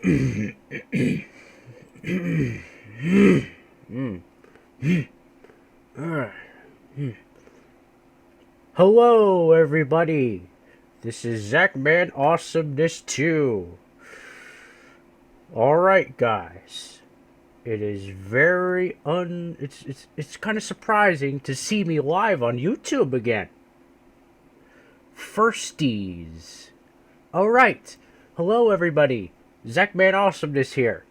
Hello, everybody. This is Zachman Awesomeness 2. Alright, guys. It is very it's kind of surprising to see me live on YouTube again. Firsties. Alright. Hello, everybody. Zachman Awesomeness here.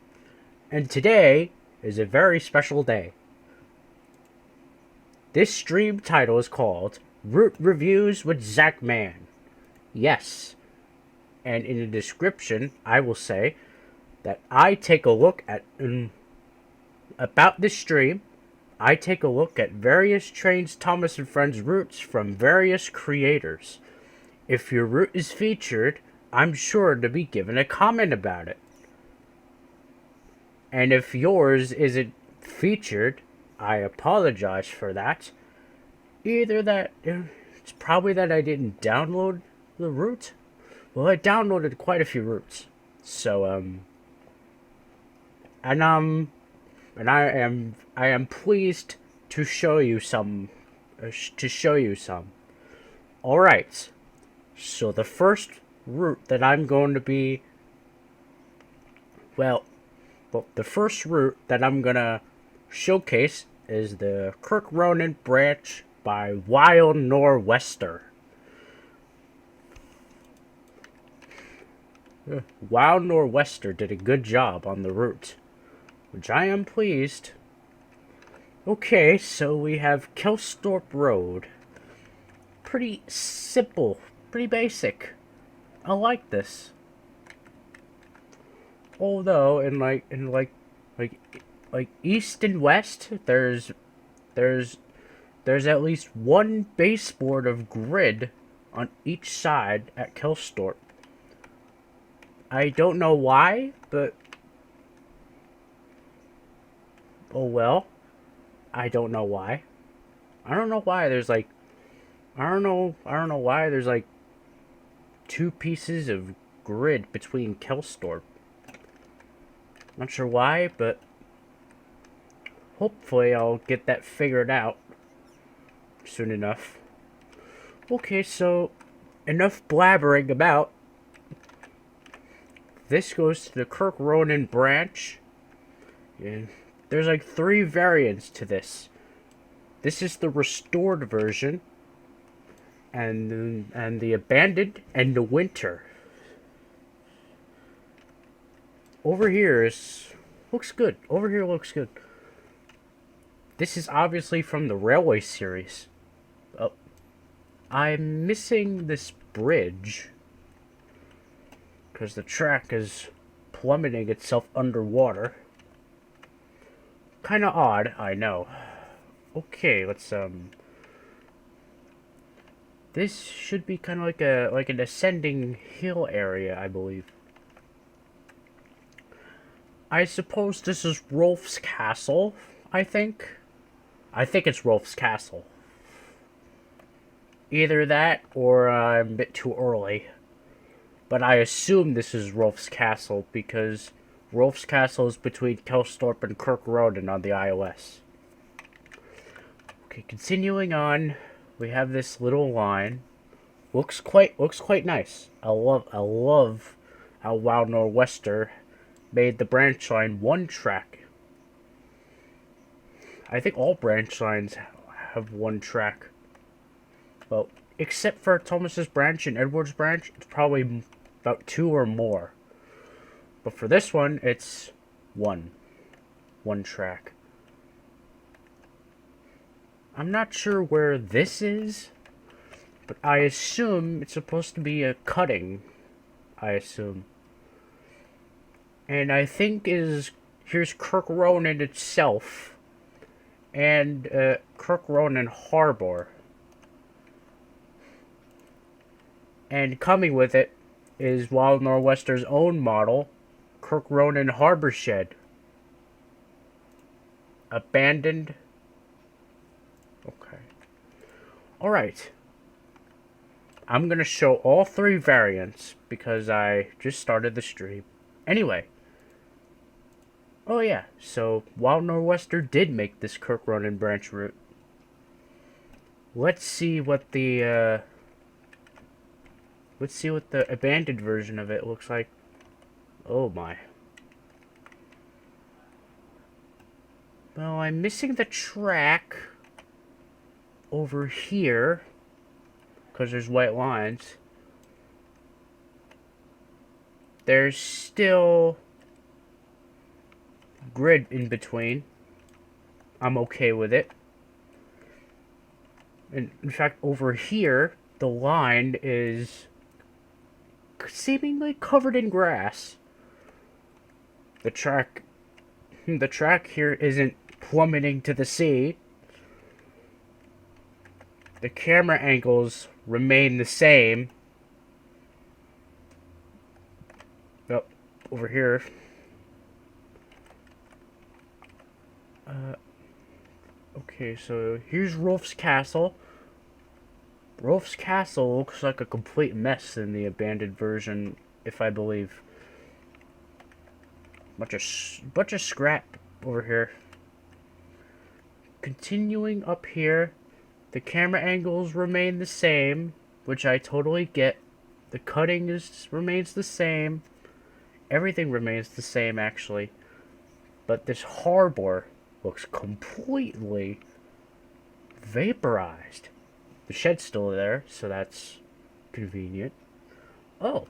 And today is a very special day. This stream title is called Root Reviews with Zachman. Yes. And in the description, I will say that I take a look at about this stream. I take a look at various Trainz Thomas Friends roots from various creators. If your root is featured, I'm sure to be given a comment about it. And if yours isn't featured, I apologize for that. Either that, it's probably that I didn't download the root. Well, I downloaded quite a few roots. So, and I am pleased to show you some, Alright. So the first root that I'm going to be, the first route that I'm gonna showcase is the Kirk Ronan branch by Wild Nor'Wester. Wild Nor'Wester did a good job on the route, which I am pleased. Okay, so we have Kelsthorpe Road. Pretty simple, pretty basic. I like this. Although in like east and west, there's at least one baseboard of grid on each side at Kelsthorpe. I don't know why, but oh well. I don't know why. I don't know why there's like I don't know why there's like two pieces of grid between Kelsthorpe. Not sure why, but hopefully I'll get that figured out soon enough. Okay, so enough blabbering about. This goes to the Kirk Ronan branch. And there's like 3 variants to this. This is the restored version. And the abandoned and the winter. Over here looks good. Over here looks good. This is obviously from the Railway series. Oh, I'm missing this bridge because the track is plummeting itself underwater. Kind of odd, I know. Okay, let's This should be kind of like an ascending hill area, I believe. I suppose this is Rolf's Castle, I think. I think it's Rolf's Castle. Either that, or I'm a bit too early. But I assume this is Rolf's Castle, because Rolf's Castle is between Kelsthorpe and Kirk Ronan on the iOS. Okay, continuing on, we have this little line. Looks quite nice. I love how Wild Nor'Wester made the branch line one track. I think all branch lines have one track. Well, except for Thomas's branch and Edward's branch, it's probably about 2 or more. But for this one, it's one track. I'm not sure where this is, but I assume it's supposed to be a cutting. I assume. And I think here's Kirk Ronan itself, and Kirk Ronan Harbor. And coming with it is Wild Nor'Wester's own model, Kirk Ronan Harbor Shed. Abandoned. Okay. Alright. I'm gonna show all 3 variants because I just started the stream. Anyway, Oh yeah, so Wild Nor'Wester did make this Kirk Ronan branch route. Let's see what the abandoned version of it looks like. Oh my. Well, I'm missing the track over here because there's white lines. There's still grid in between. I'm okay with it. And in fact, over here, the line is seemingly covered in grass. The track here isn't plummeting to the sea. The camera angles remain the same. Oh, over here. Okay, so here's Rolf's Castle. Rolf's Castle looks like a complete mess in the abandoned version, if I believe. Bunch of scrap over here. Continuing up here, the camera angles remain the same, which I totally get. The cutting remains the same. Everything remains the same, actually. But this harbor looks completely vaporized. The shed's still there, so that's convenient. Oh.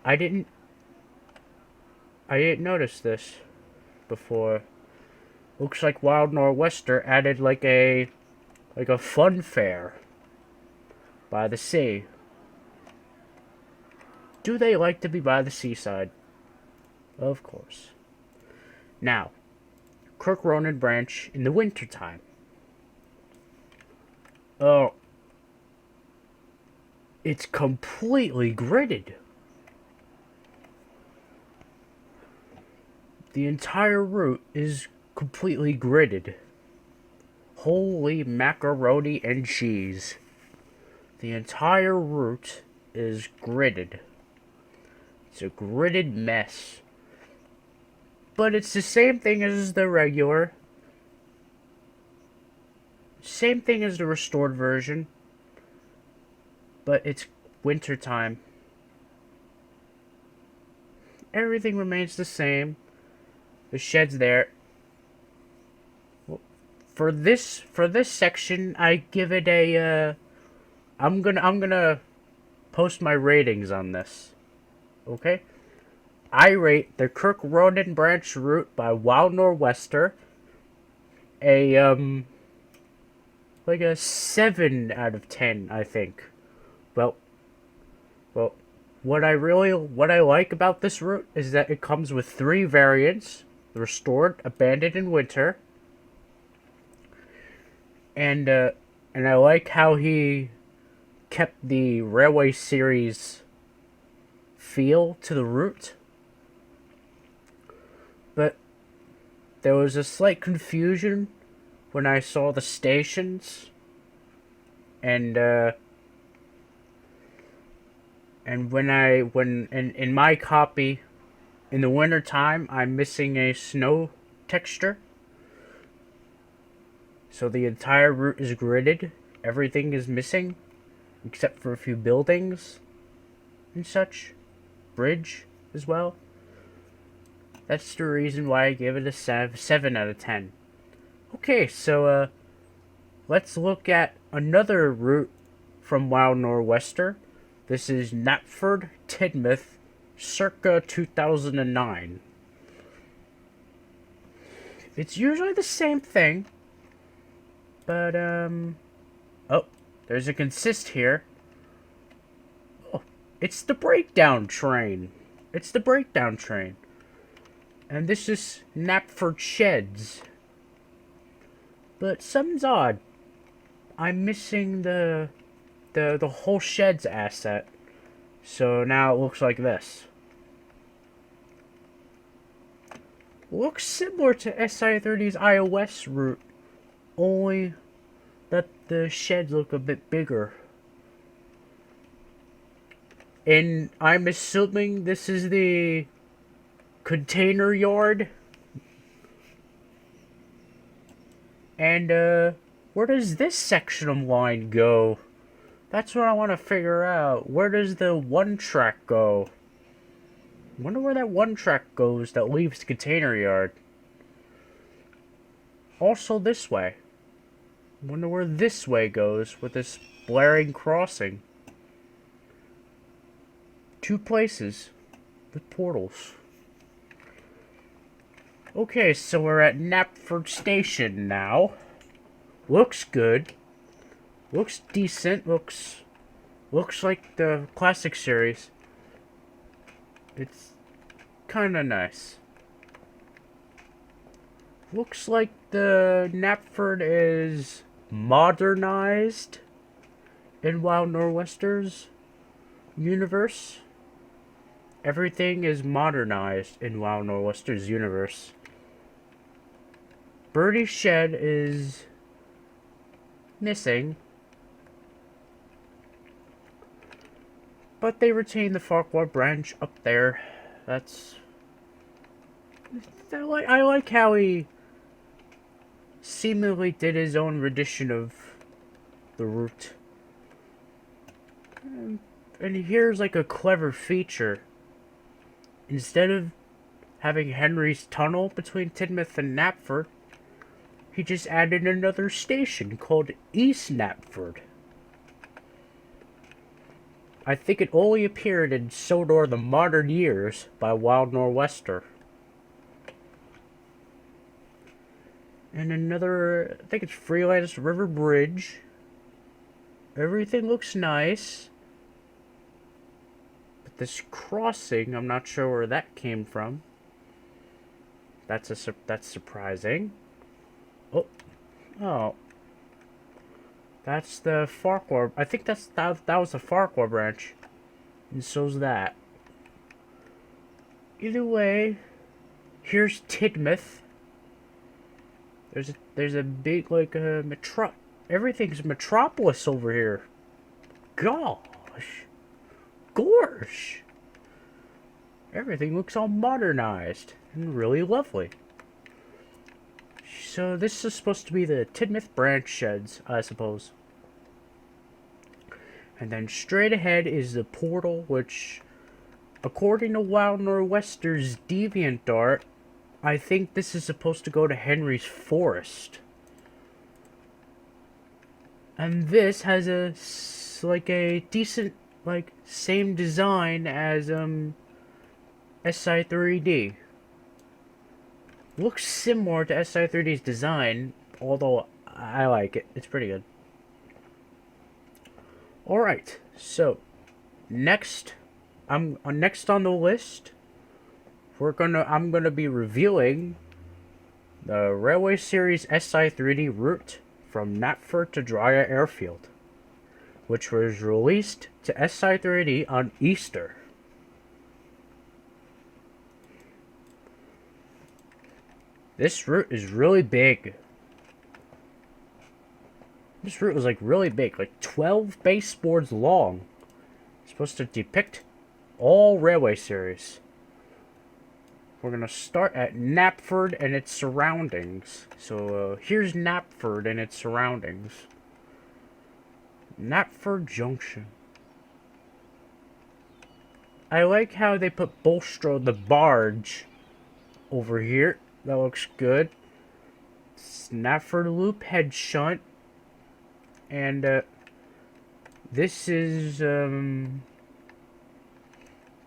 I didn't notice this before. Looks like Wild Nor'Wester added like a fun fair by the sea. Do they like to be by the seaside? Of course. Now, Kirk Ronan branch in the wintertime. Oh. It's completely gridded. The entire route is completely gridded. Holy macaroni and cheese. The entire route is gridded. It's a gridded mess. But it's the same thing as the regular. Same thing as the restored version. But it's wintertime. Everything remains the same. The shed's there. For this section, I give it a I'm gonna post my ratings on this. Okay? I rate the Kirk Ronan branch route by Wild Nor'Wester like a 7 out of 10, I think. Well, what I like about this route is that it comes with 3 variants: the restored, abandoned, and winter. And I like how he kept the Railway Series feel to the route. But there was a slight confusion when I saw the stations, and when in my copy, in the winter time, I'm missing a snow texture. So the entire route is gridded. Everything is missing, except for a few buildings and such. Bridge as well. That's the reason why I gave it a 7 out of 10. Okay, so let's look at another route from Wild Nor'Wester. This is Knapford, Tidmouth, circa 2009. It's usually the same thing, but oh, there's a consist here. Oh, it's the breakdown train. It's the breakdown train. And this is Knapford Sheds. But something's odd. I'm missing the whole sheds asset. So now it looks like this. Looks similar to SI30's iOS route, only that the sheds look a bit bigger. And I'm assuming this is the container yard. And, where does this section of line go? That's what I want to figure out. Where does the one track go? Wonder where that one track goes that leaves the container yard. Also this way. Wonder where this way goes with this blaring crossing. Two places with portals. Okay, so we're at Knapford Station now. Looks good. Looks decent. Looks like the classic series. It's kind of nice. Looks like the Knapford is modernized in Wild Nor'Wester's universe. Everything is modernized in Wild Nor'Wester's universe. Birdie's shed is missing, but they retain the Farquhar branch up there. I like how he seemingly did his own rendition of the route. And here's like a clever feature. Instead of having Henry's tunnel between Tidmouth and Knapford, he just added another station called East Knapford. I think it only appeared in Sodor the Modern Years by Wild Nor'Wester. And another, I think it's Freelance River Bridge. Everything looks nice. But this crossing, I'm not sure where that came from. That's surprising. Oh. That's the Farquhar. I think that was the Farquhar branch. And so's that. Either way, here's Tidmouth. There's a big, like, everything's metropolis over here. Gosh. Gorsh. Everything looks all modernized and really lovely. So this is supposed to be the Tidmouth branch sheds, I suppose. And then straight ahead is the portal, which, according to Wild Nor'Wester's DeviantArt, I think this is supposed to go to Henry's Forest. And this has a decent, same design as, SI3D. Looks similar to SI3D's design, although I like it. It's pretty good. Alright, so, next on the list, I'm gonna be reviewing the Railway Series SI3D route from Knapford to Drya Airfield, which was released to SI3D on Easter. This route is really big. This route was really big, 12 baseboards long. It's supposed to depict all Railway Series. We're going to start at Knapford and its surroundings. So here's Knapford and its surroundings. Knapford Junction. I like how they put Bulstrode the barge over here. That looks good. Knapford Loop head shunt. And this is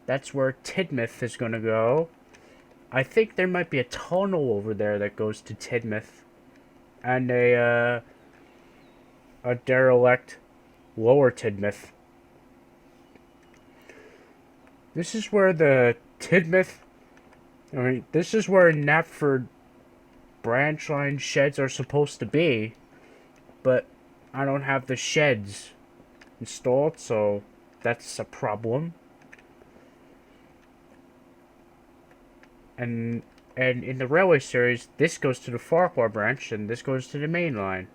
that's where Tidmouth is going to go. I think there might be a tunnel over there that goes to Tidmouth, and a derelict lower Tidmouth. This is where the Tidmouth, this is where Knapford branch line sheds are supposed to be, but I don't have the sheds installed, so that's a problem. And in the Railway Series, this goes to the Farquhar branch, and this goes to the main line.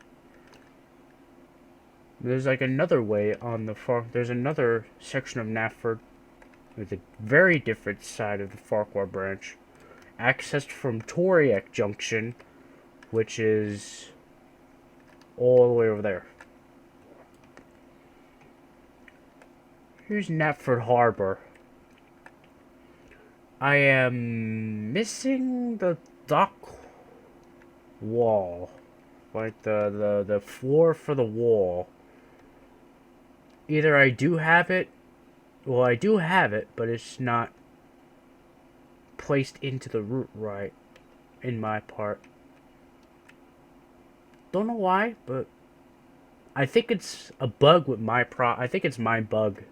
There's another way on the there's another section of Knapford with a very different side of the Farquhar branch. accessed from Toriak Junction, which is all the way over there. Here's Knapford Harbor. I am missing the dock wall. Like the floor for the wall. Either I do have it, well, I do have it, but it's not placed into the route right in my part. Don't know why, but I think it's a bug with my I think it's my bug.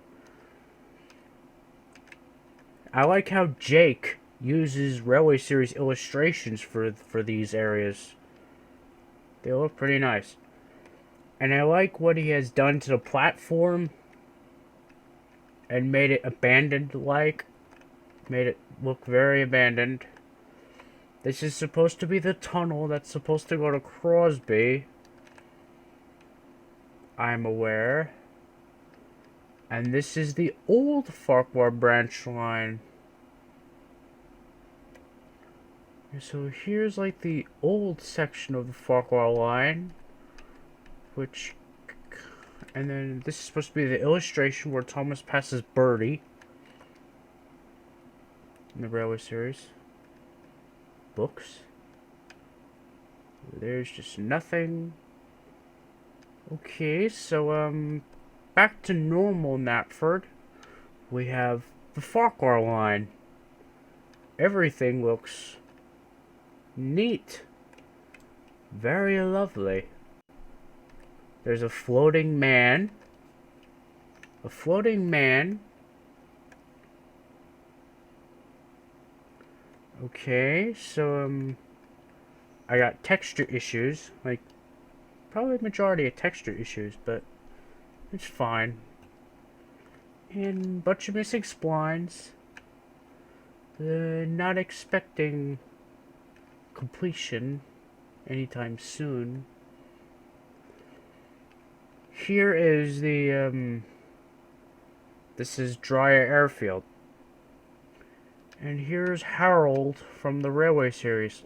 I like how Jake uses Railway Series illustrations for these areas. They look pretty nice. And I like what he has done to the platform and made it abandoned-like. Made it look very abandoned. This is supposed to be the tunnel that's supposed to go to Crosby. I'm aware. And this is the old Farquhar branch line. So here's like the old section of the Farquhar line. Which... And then this is supposed to be the illustration where Thomas passes Birdie. In the Railway Series. Books. There's just nothing. Okay, so, back to normal Knapford. We have the Farquhar line. Everything looks neat. Very lovely. There's a floating man. A floating man. Okay, so, I got texture issues. Like, probably the majority of texture issues, but it's fine. And a bunch of missing splines. Not expecting completion anytime soon. Here is the, this is Dryer Airfield. And here's Harold from the Railway Series.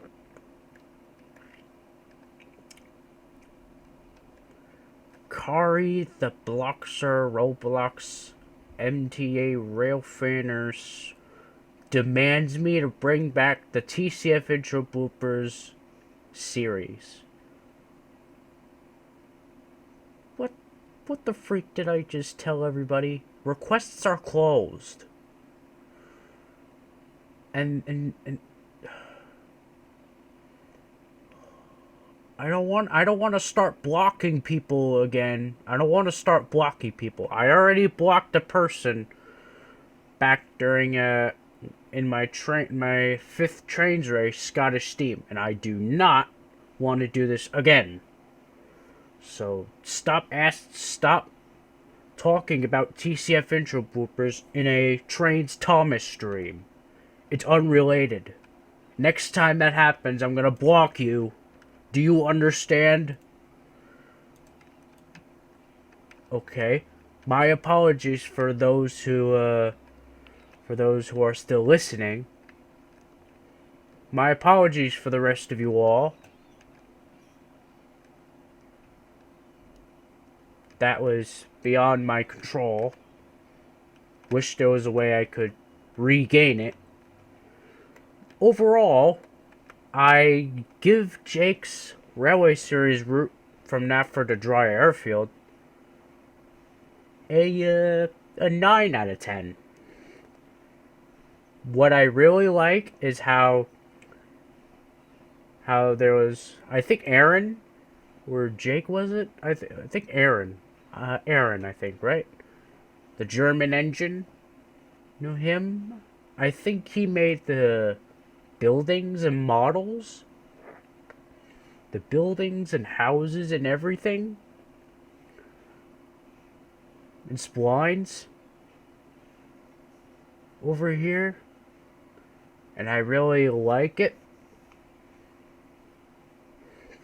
Kari the Bloxer Roblox MTA Rail Fanners demands me to bring back the TCF Intro Bloopers series. What the freak did I just tell everybody? Requests are closed. And I don't want to start blocking people again. I don't want to start blocking people. I already blocked a person back during in my 5th Trainz race, Scottish Steam, and I do not want to do this again. So stop talking about TCF intro bloopers in a Trainz Thomas stream. It's unrelated. Next time that happens, I'm gonna block you. Do you understand? Okay. My apologies for those who are still listening. My apologies for the rest of you all. That was beyond my control. Wish there was a way I could regain it. Overall, I give Jake's Railway Series route from Knapford to Dryer Airfield a 9 out of 10. What I really like is how there was, I think Aaron, or Jake was it? I think Aaron. Aaron, I think, right? The German engine. You know him? I think he made the buildings and models. The buildings and houses and everything. And splines. Over here. And I really like it.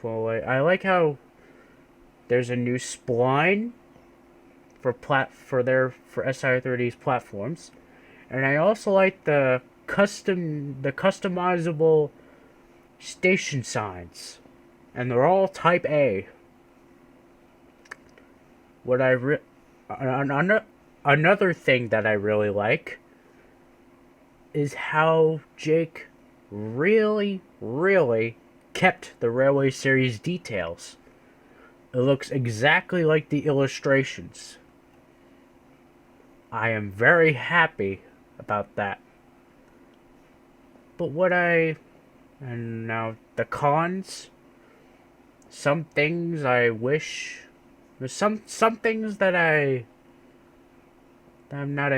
Well, I like how there's a new spline for SI30's platforms. And I also like the customizable station signs, and they're all Type A. Another thing that I really like is how Jake really, really kept the Railway Series details. It looks exactly like the illustrations. I am very happy about that. But and now the cons, some things I wish, there's some things that I'm not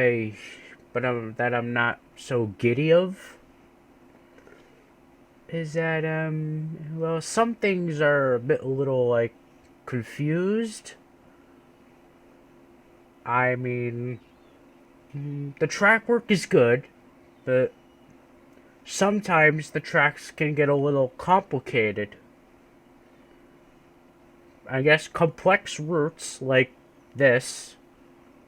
that I'm not so giddy of, is that well, some things are a little like confused. I mean, the track work is good, but sometimes the tracks can get a little complicated. I guess complex routes like this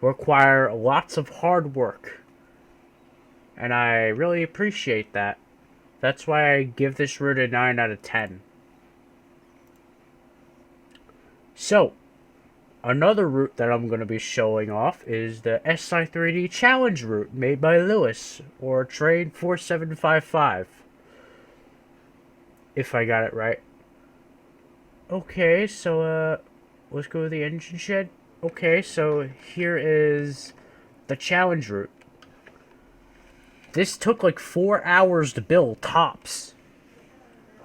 require lots of hard work, and I really appreciate that. That's why I give this route a 9 out of 10. So, another route that I'm going to be showing off is the SI3D Challenge route made by Lewis, or Train 4755. If I got it right. Okay, so let's go to the engine shed. Okay, so here is the challenge route. This took like 4 hours to build tops.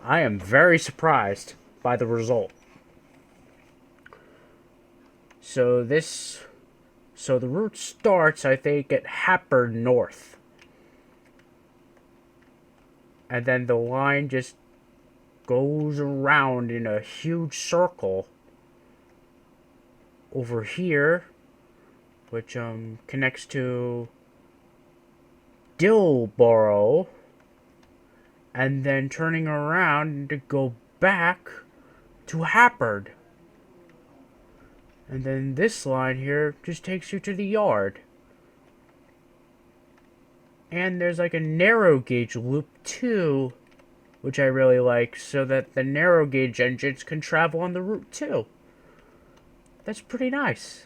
I am very surprised by the result. So the route starts, I think, at Happer North. And then the line just goes around in a huge circle over here, which connects to Dilborough, and then turning around to go back to Happard. And then this line here just takes you to the yard. And there's like a narrow gauge loop too, which I really like, so that the narrow gauge engines can travel on the route too. That's pretty nice.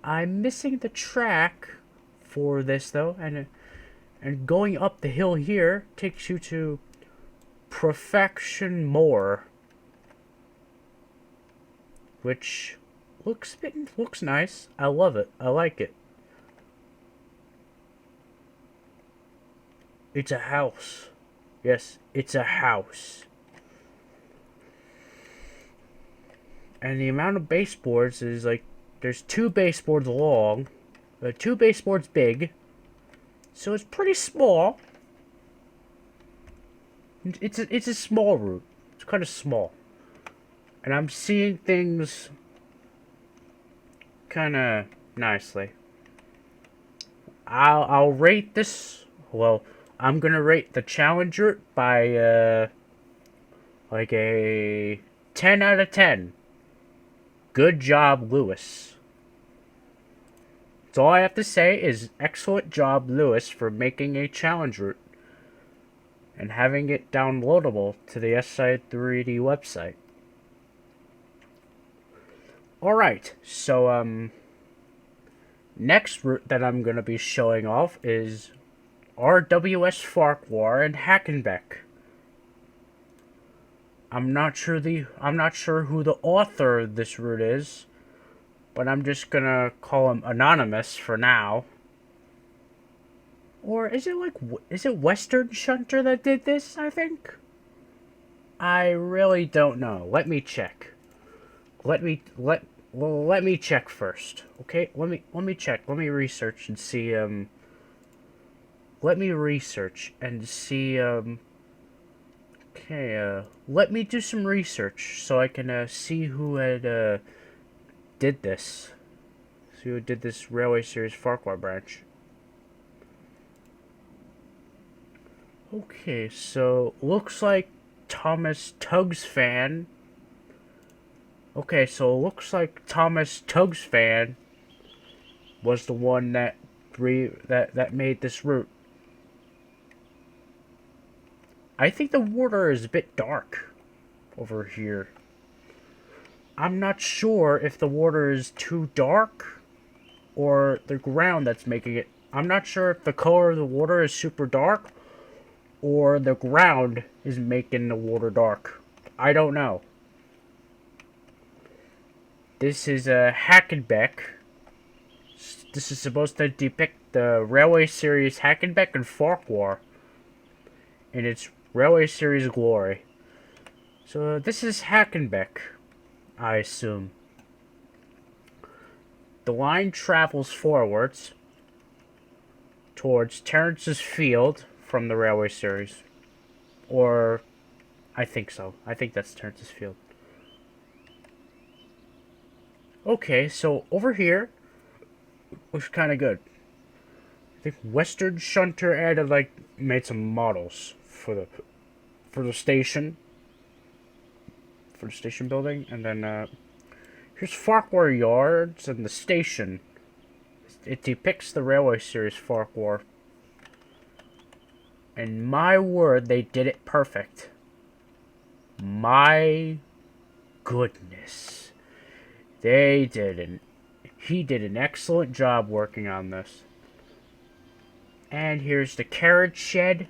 I'm missing the track for this though, and going up the hill here takes you to Perfection Moor, which looks nice. I love it. I like it. It's a house. Yes, it's a house. And the amount of baseboards is like, there's 2 baseboards long, 2 baseboards big, so it's pretty small. It's a small route. It's kind of small. And I'm seeing things kind of nicely. I'll rate this, well, I'm gonna rate the Challenger by like a 10 out of 10. Good job, Lewis. That's all I have to say is excellent job, Lewis, for making a challenge route and having it downloadable to the SI3D website. Alright, so next route that I'm going to be showing off is RWS Farquhar and Hackenbeck. I'm not sure who the author of this route is, but I'm just gonna call him Anonymous for now. Or is it Western Shunter that did this, I think? I really don't know. Let me check. Let me check first. Okay? Let me check. Let me research and see let me do some research so I can see who had did this. See who did this Railway Series Farquhar branch. Okay, so looks like Thomas Tugs fan. Okay, so looks like Thomas Tugs fan was the one that made this route. I think the water is a bit dark over here. I'm not sure if the water is too dark or the ground that's making it. I'm not sure if the color of the water is super dark or the ground is making the water dark. I don't know. This is a Hackenbeck. This is supposed to depict the Railway Series Hackenbeck and Farquhar in its Railway Series glory. So this is Hackenbeck, I assume. The line travels forwards towards Terrence's Field from the Railway Series. Or, I think so. I think that's Terrence's Field. Okay, so over here looks kind of good. I think Western Shunter added, like, made some models for the station. For the station building. And then, here's Farquhar Yards and the station. It depicts the Railway Series Farquhar. And my word, they did it perfect. My goodness. He did an excellent job working on this. And here's the carriage shed.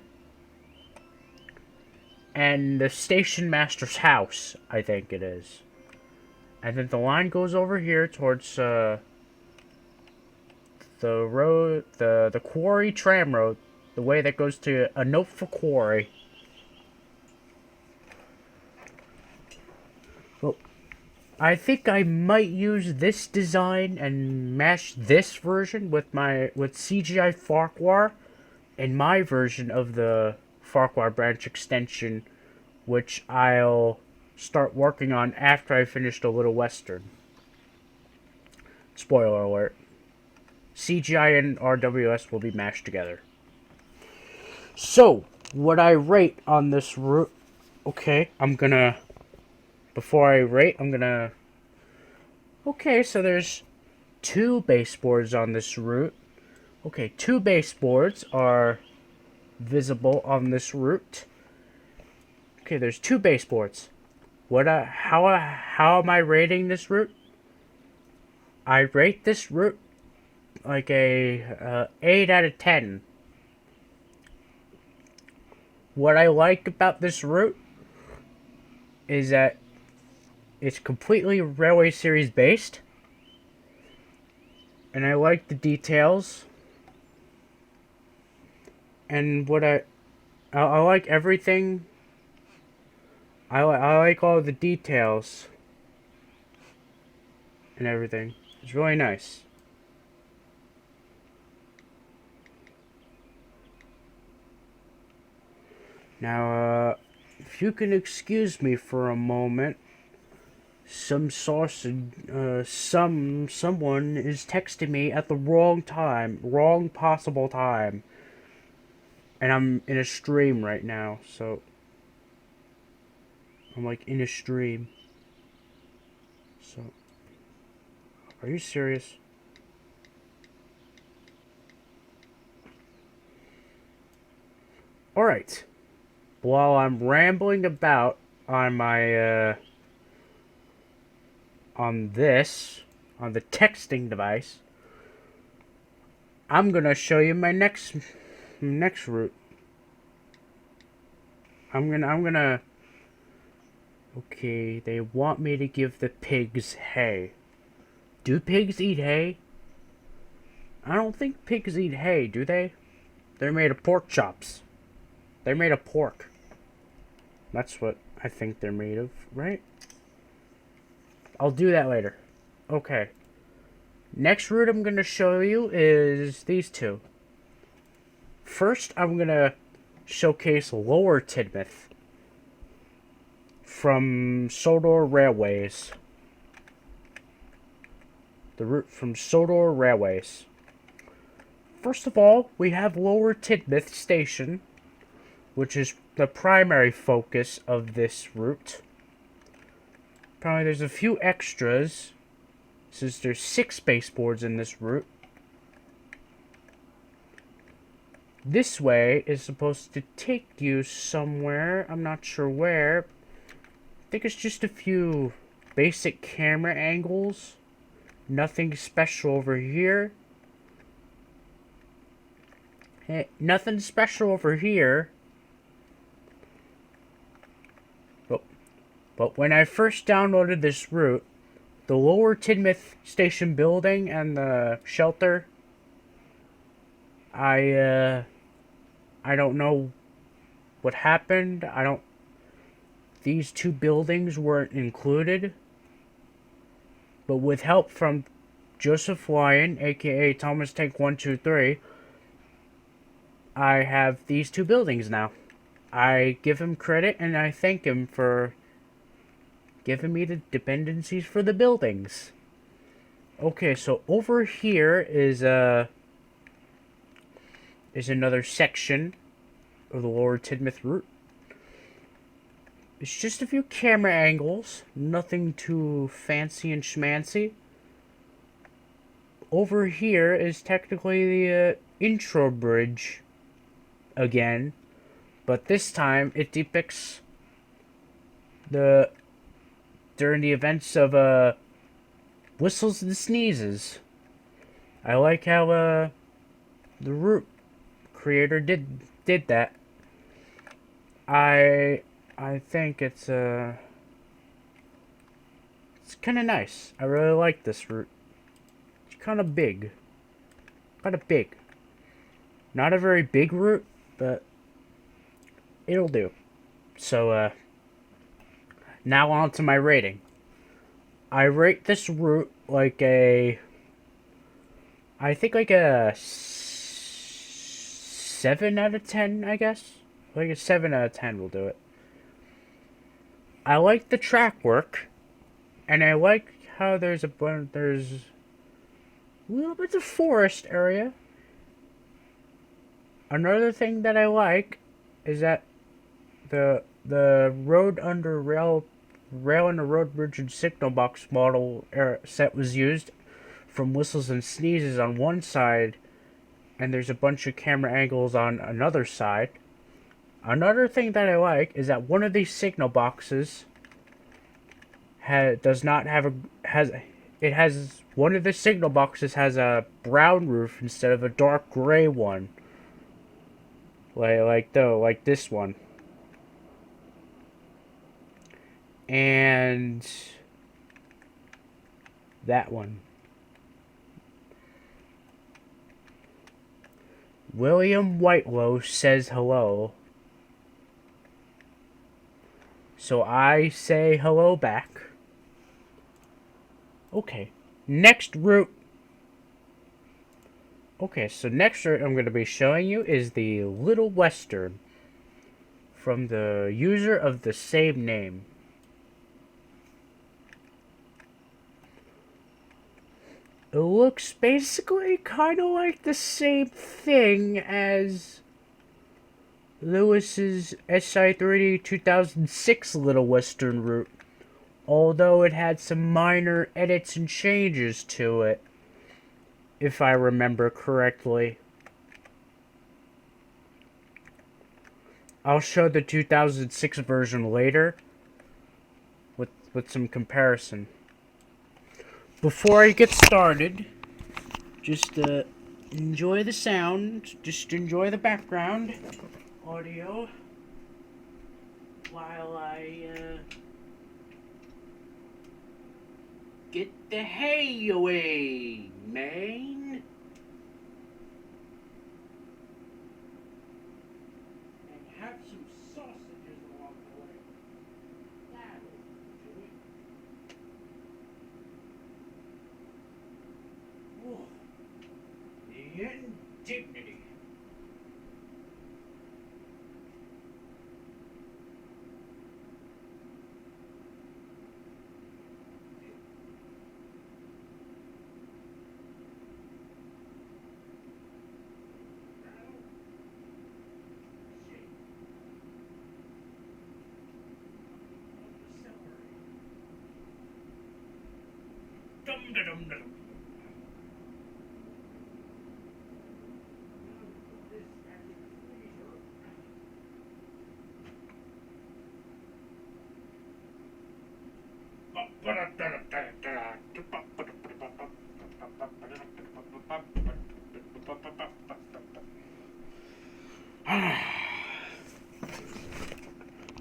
And the station master's house, I think it is. And then the line goes over here towards the road, the Quarry tram road, the way that goes to a note for Quarry. Well, I think I might use this design and mash this version with CGI Farquhar and my version of the Farquhar branch extension, which I'll start working on after I finish the Little Western. Spoiler alert. CGI and RWS will be mashed together. So, what I rate on this route... Okay, before I rate, okay, so there's 2 baseboards on this route. Okay, 2 baseboards are visible on this route. Okay, there's 2 baseboards. How am I rating this route? I rate this route like a 8 out of 10. What I like about this route is that it's completely Railway Series based. And I like the details. And I like everything. I like all the details. And everything. It's really nice. Now, if you can excuse me for a moment, someone is texting me at the wrong possible time, and I'm in a stream right now, so I'm like in a stream. So, are you serious? All right. While I'm rambling about on my, on the texting device, I'm gonna show you my next route. I'm gonna, okay, they want me to give the pigs hay. Do pigs eat hay? I don't think pigs eat hay, do they? They're made of pork chops. They're made of pork. That's what I think they're made of, right? I'll do that later. Okay. Next route I'm going to show you is these 2. First, I'm going to showcase Lower Tidmouth from Sodor Railways. The route from Sodor Railways. First of all, we have Lower Tidmouth Station, which is the primary focus of this route. Probably there's a few extras, since there's 6 baseboards in this route. This way is supposed to take you somewhere. I'm not sure where. I think it's just a few basic camera angles. Nothing special over here. Hey, nothing special over here. But when I first downloaded this route, the Lower Tidmouth Station building and the shelter, I don't know what happened. These two buildings weren't included. But with help from Joseph Lyon, aka Thomas Tank 123, I have these two buildings now. I give him credit and I thank him for giving me the dependencies for the buildings. Okay, so over here is another section of the Lower Tidmouth route. It's just a few camera angles, nothing too fancy and schmancy. Over here is technically the intro bridge again, but this time it depicts during the events of whistles and sneezes. I like how the route creator did that. I think it's kind of nice. I really like this route. It's kind of big. Kind of big. Not a very big route, but it'll do. So now on to my rating. I rate this route like I think like a 7 out of 10, I guess. Like a 7 out of 10 will do it. I like the track work, and I like how there's a little bit of forest area. Another thing that I like is that the road under rail and the road bridge and signal box model set was used from whistles and sneezes on one side, and there's a bunch of camera angles on another side. Another thing that I like is that one of these signal boxes has one of the signal boxes has a brown roof instead of a dark gray one. Like this one. And that one. William Whitelow says hello. So I say hello back. Okay. Next route. Okay, so next route I'm going to be showing you is the Little Western from the user of the same name. It looks basically kind of like the same thing as Lewis's SI-30 2006 Little Western route, although it had some minor edits and changes to it, if I remember correctly. I'll show the 2006 version later with some comparison. Before I get started, just enjoy the sound, just enjoy the background audio while I get the hay away, man. And have some sausages along the way. That'll do it. Oh, the indignity. Dum-da-dum-da-dum.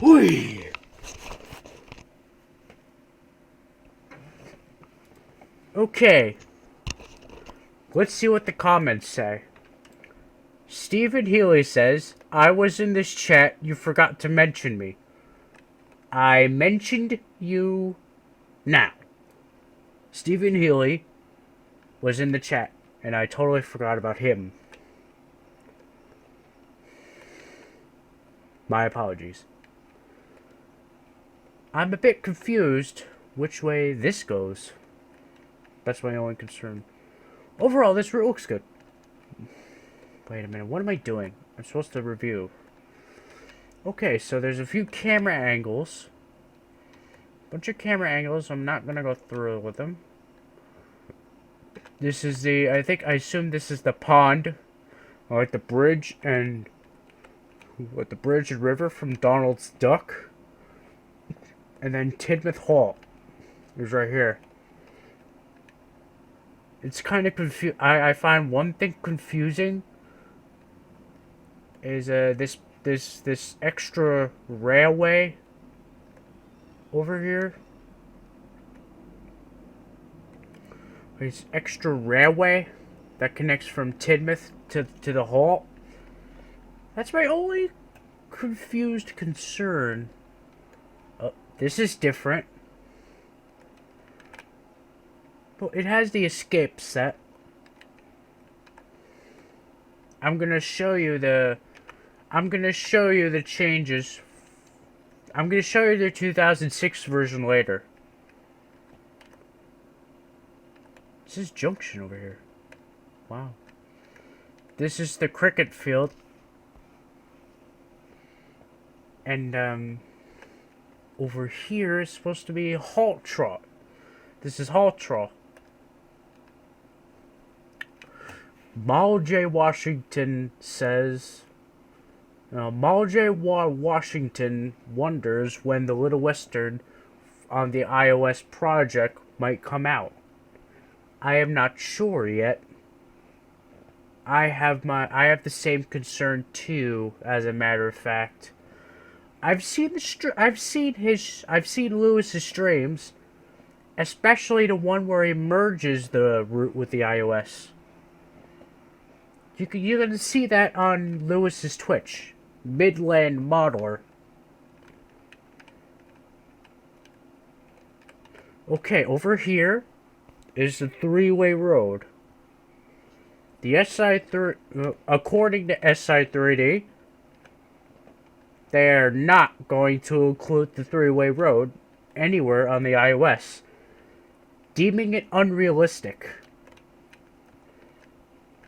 Whee! Okay. Let's see what the comments say. Stephen Healy says, I was in this chat, you forgot to mention me. I mentioned you now. Stephen Healy was in the chat, and I totally forgot about him. My apologies. I'm a bit confused which way this goes. That's my only concern. Overall, this route looks good. Wait a minute, what am I doing? I'm supposed to review. Okay, so there's a few camera angles. Bunch of camera angles. I'm not gonna go through with them. This is the, I assume this is the pond. Or like the bridge and, what, the bridge and river from Donald's Duck. And then Tidmouth Hall is right here. It's kind of I find one thing confusing is this extra railway over here. This extra railway that connects from Tidmouth to the hall. That's my only confused concern. This is different. But it has the escape set. I'm gonna show you the changes. I'm gonna show you the 2006 version later. This is Junction over here. Wow. This is the cricket field. And over here is supposed to be Halt Trot. This is Halt Trot. Mal J. Washington says, Mal J. Washington wonders when the Little Western on the iOS project might come out. I am not sure yet. I have the same concern too, as a matter of fact. I've seen Lewis's streams, especially the one where he merges the route with the iOS. You're gonna see that on Lewis's Twitch, Midland Modeler. Okay, over here is the three-way road. The according to SI3D, they're not going to include the three-way road anywhere on the iOS, deeming it unrealistic.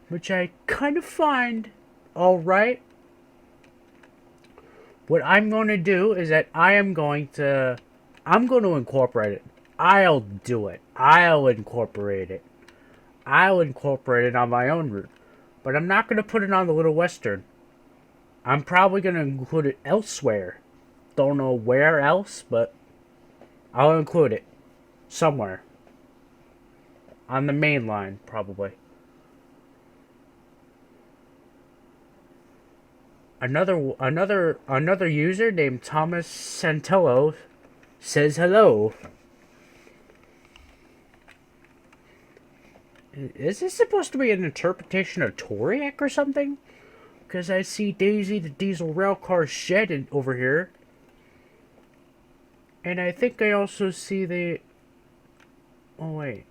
Which I kind of find alright. What I'm going to do is that I'm going to incorporate it. I'll do it. I'll incorporate it. I'll incorporate it on my own route. But I'm not going to put it on the Little Western. I'm probably going to include it elsewhere. Don't know where else, but I'll include it somewhere. On the main line, probably. Another user named Thomas Santello says hello. Is this supposed to be an interpretation of Toriak or something? Because I see Daisy the diesel railcar shed over here. And I think I also see the... Oh wait.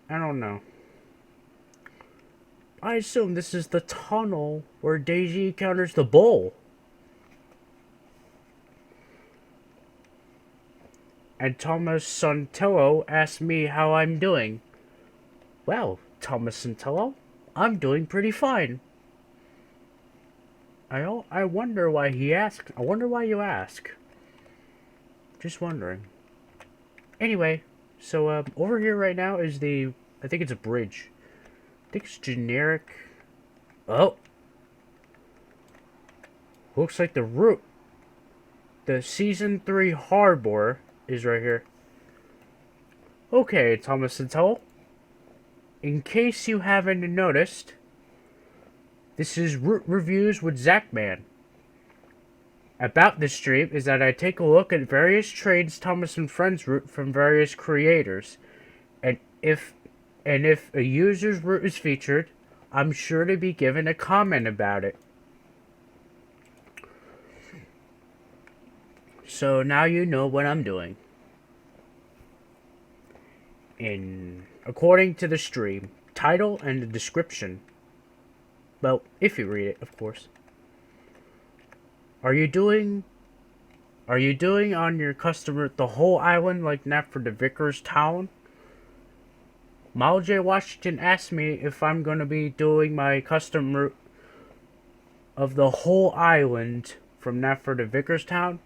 I don't know. I assume this is the tunnel where Daisy encounters the bull. And Thomas Santello asked me how I'm doing. Well, Thomas Santello, I'm doing pretty fine. I wonder why he asked. I wonder why you ask. Just wondering. Anyway, so over here right now is the... I think it's a bridge. I think it's generic. Oh. Looks like the route The Season 3 Harbor is right here. Okay, Thomas and Tull. In case you haven't noticed, this is Route Reviews with Zachman. About this stream is that I take a look at various Trainz Thomas Friends route from various creators, and if a user's route is featured, I'm sure to be given a comment about it. So now you know what I'm doing. According to the stream, title and the description. Well, if you read it, of course. Are you doing on your customer the whole island like that for the Vickers town? Mal J. Washington asked me if I'm gonna be doing my custom route of the whole island from that for the Vickers town.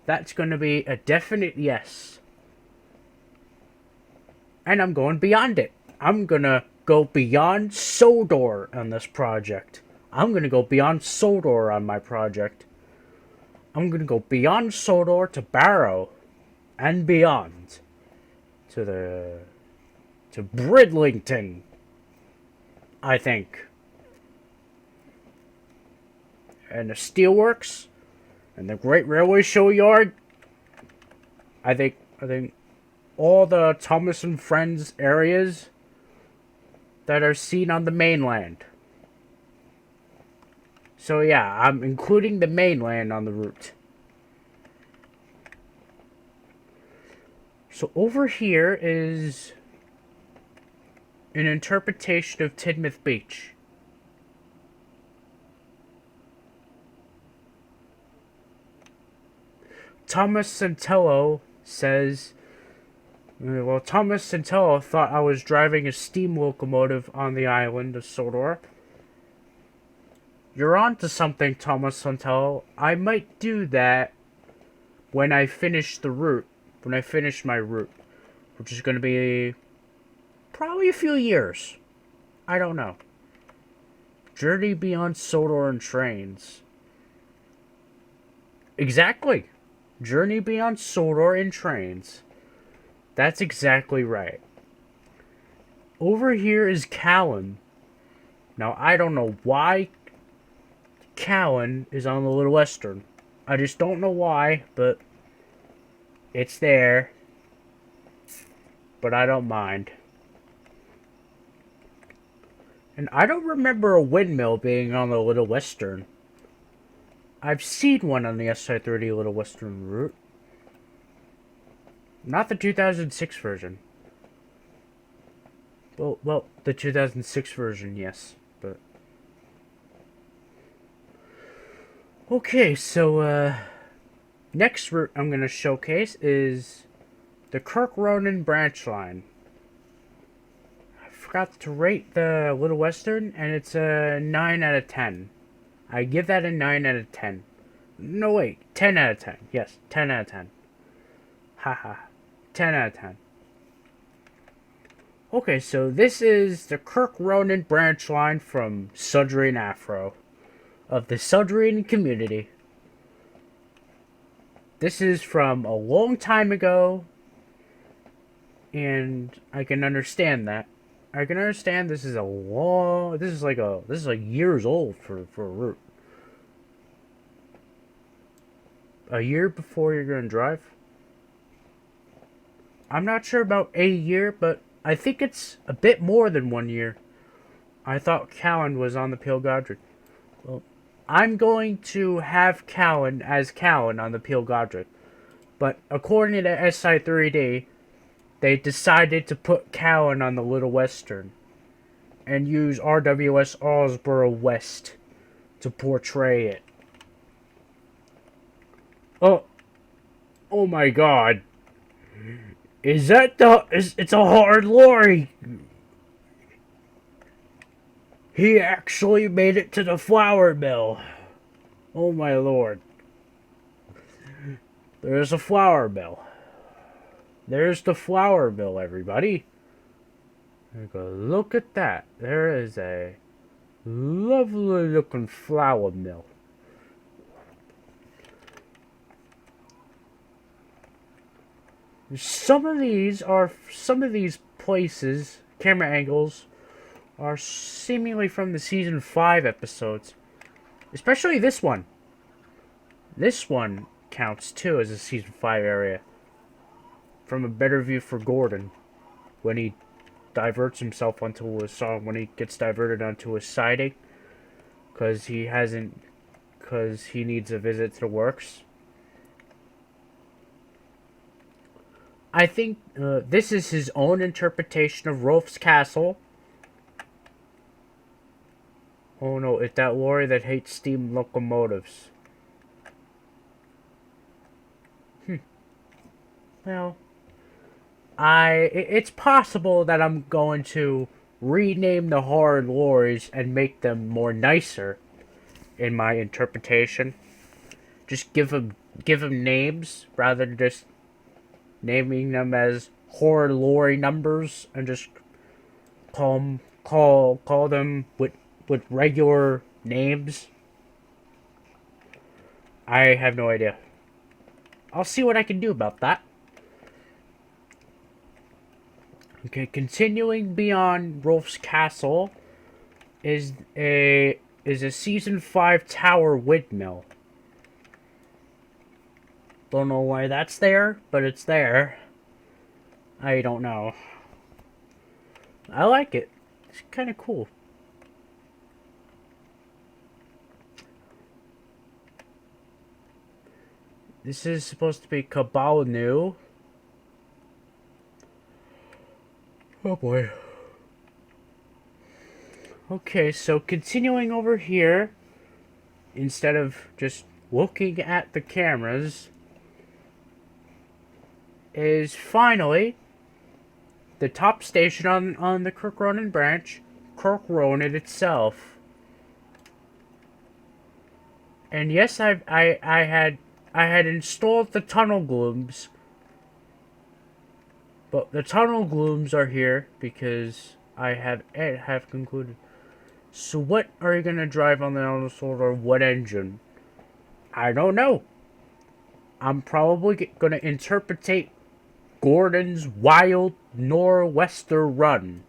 That's gonna be a definite yes. And I'm going beyond it. I'm gonna go beyond Sodor on this project. I'm gonna go beyond Sodor on my project. I'm gonna go beyond Sodor to Barrow. And beyond. To Bridlington. I think. And the Steelworks. And the Great Railway Show Yard. I think all the Thomas and Friends areas that are seen on the mainland. So yeah, I'm including the mainland on the route. So over here is an interpretation of Tidmouth Beach. Thomas Santello says, well, Thomas Santello thought I was driving a steam locomotive on the island of Sodor. You're on to something, Thomas Santello. I might do that when I finish the route. When I finish my route. Which is going to be probably a few years. I don't know. Journey Beyond Sodor and Trainz. Exactly. Journey Beyond Sodor and Trainz. That's exactly right. Over here is Callan. Now, I don't know why Callan is on the Little Western. I just don't know why, but it's there. But I don't mind. And I don't remember a windmill being on the Little Western. I've seen one on the SI-30 Little Western route. Not the 2006 version. Well, the 2006 version, yes. But okay, so next route I'm going to showcase is the Kirk Ronan branch line. I forgot to rate the Little Western, and it's a 9 out of 10. I give that a 9 out of 10. No, wait, 10 out of 10. Yes, 10 out of 10. Haha. 10 out of 10. Okay, so this is the Kirk Ronan branch line from Sudrian Afro of the Sudrian community. This is from a long time ago, and I can understand that. I can understand this is like years old for a route. A year before you're gonna drive? I'm not sure about a year, but I think it's a bit more than 1 year. I thought Callan was on the Peel Godric. Well, I'm going to have Callan as Callan on the Peel Godric. But according to SI3D, they decided to put Callan on the Little Western. And use RWS Allsboro West to portray it. Oh my god. Is that it's a hard lorry. He actually made it to the flour mill. Oh my lord. There's a flour mill. There's the flour mill, everybody. Look at that. There is a lovely looking flour mill. Some of these places, camera angles, are seemingly from the season 5 episodes. Especially this one. This one counts too as a season 5 area. From a better view for Gordon, when he diverts himself onto a song, when he gets diverted onto a siding, because he needs a visit to the works. I think this is his own interpretation of Rolf's castle. Oh no, it's that lorry that hates steam locomotives. Well, it's possible that I'm going to rename the hard lorries and make them more nicer in my interpretation. Just give them names rather than just naming them as horror lorry numbers, and just call them with regular names. I have no idea. I'll see what I can do about that. Okay, continuing beyond Rolf's castle is a season 5 tower windmill. Don't know why that's there, but it's there. I don't know. I like it. It's kind of cool. This is supposed to be Cabal New. Oh boy. Okay, so continuing over here, instead of just looking at the cameras, is finally the top station on the Kirk Ronan branch, Kirk Ronan itself. And yes, I had installed the tunnel glooms, but the tunnel glooms are here because I have concluded. So what are you gonna drive on the dinosaur, or what engine? I don't know. I'm probably gonna interpretate Gordon's Wild Nor'Wester Run.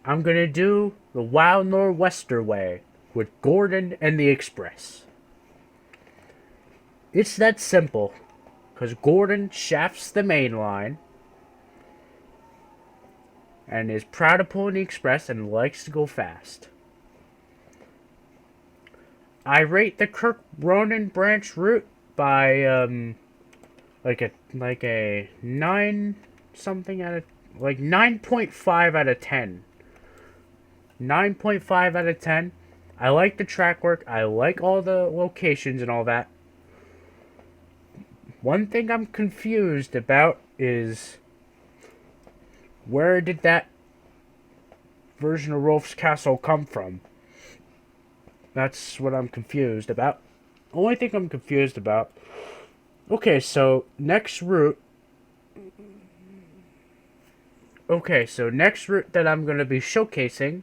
I'm gonna do the Wild Nor'Wester way with Gordon and the Express. It's that simple, because Gordon shafts the main line and is proud of pulling the Express and likes to go fast. I rate the Kirk Ronan branch route by like a 9 something out of, like 9.5 out of 10. 9.5 out of 10. I like the track work. I like all the locations and all that. One thing I'm confused about is, where did that version of Rolf's Castle come from? That's what I'm confused about. Only thing I'm confused about. Okay, so next route. Okay, so next route that I'm going to be showcasing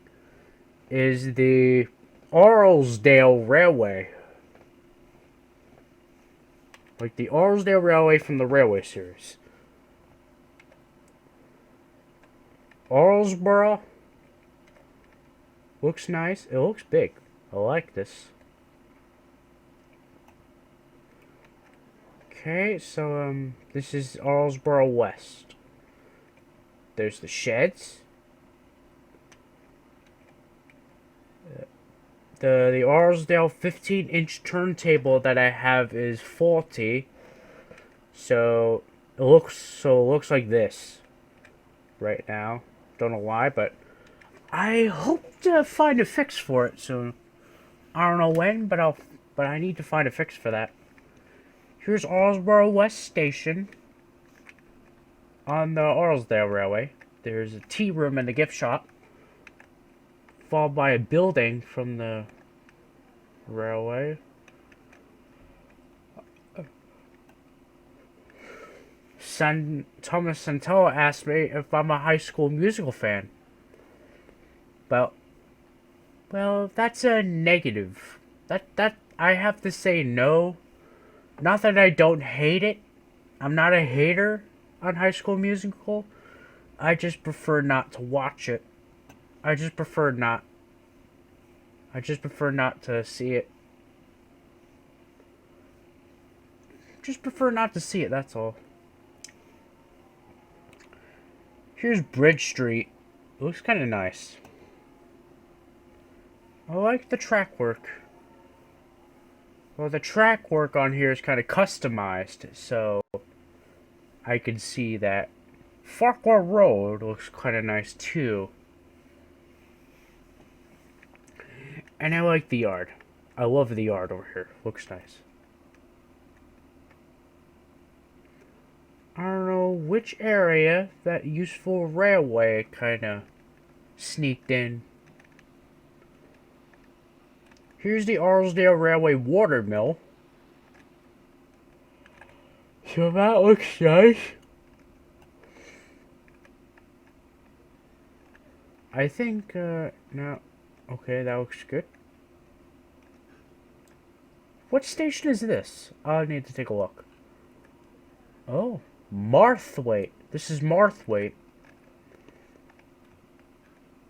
is the Arlesdale Railway. Like the Arlesdale Railway from the Railway series. Arlesborough looks nice. It looks big. I like this. Okay, so this is Arlesborough West. There's the sheds. The Arlesdale 15-inch turntable that I have is faulty. So it looks like this right now. Don't know why, but I hope to find a fix for it soon. I don't know when, but I need to find a fix for that. Here's Arlesborough West Station on the Arlesdale Railway. There's a tea room and a gift shop, followed by a building from the railway. Thomas Santello asked me if I'm a High School Musical fan. Well, that's a negative. That I have to say no. Not that I don't hate it, I'm not a hater on High School Musical. I just prefer not to watch it. I just prefer not. I just prefer not to see it. Just prefer not to see it, that's all. Here's Bridge Street. It looks kind of nice. I like the track work. Well, the track work on here is kind of customized, so I can see that Farquhar Road looks kind of nice too. And I like the yard. I love the yard over here. Looks nice. I don't know which area that useful railway kind of sneaked in. Here's the Arlesdale Railway Watermill. So that looks nice. I think, no. Okay, that looks good. What station is this? I need to take a look. Oh, Marthwaite. This is Marthwaite.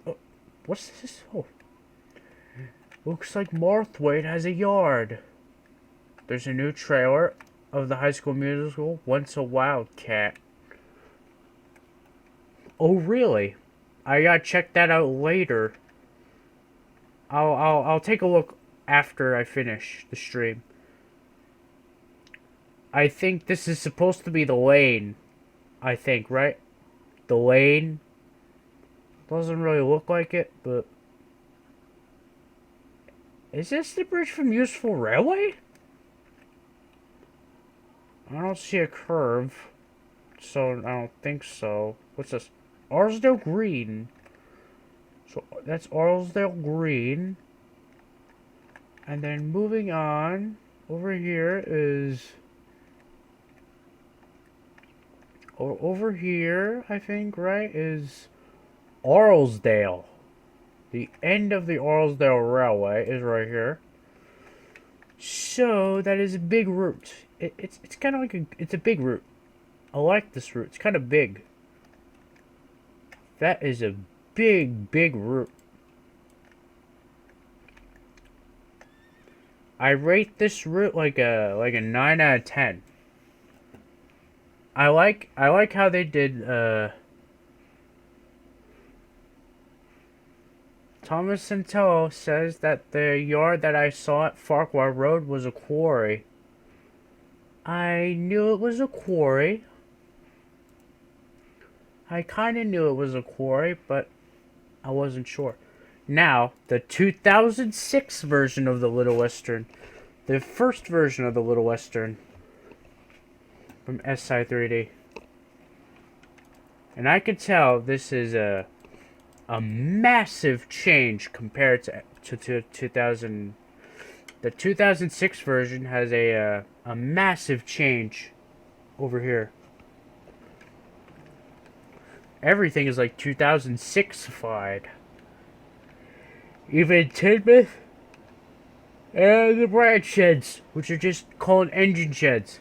Oh, what's this? Oh. Looks like Marthwaite has a yard. There's a new trailer of the High School Musical, Once a Wildcat. Oh, really? I gotta check that out later. I'll take a look after I finish the stream. I think this is supposed to be the lane. I think, right? The lane. Doesn't really look like it, but... Is this the bridge from Useful Railway? I don't see a curve, so I don't think so. What's this? Arlesdale Green. So that's Arlesdale Green. And then moving on, over here is... Or over here, I think, right, is Arlesdale. The end of the Arlesdale Railway is right here. So that is a big route. It's kind of like it's a big route. I like this route. It's kind of big. That is a big route. I rate this route like a 9 out of 10. I like how they did Thomas Santello says that the yard that I saw at Farquhar Road was a quarry. I knew it was a quarry. I kind of knew it was a quarry, but I wasn't sure. Now, the 2006 version of the Little Western. The first version of the Little Western. From SI 3D. And I could tell this is a massive change compared to 2000. The 2006 version has a massive change over here. Everything is like 2006-fied. Even Tidmouth and the branch sheds, which are just called engine sheds.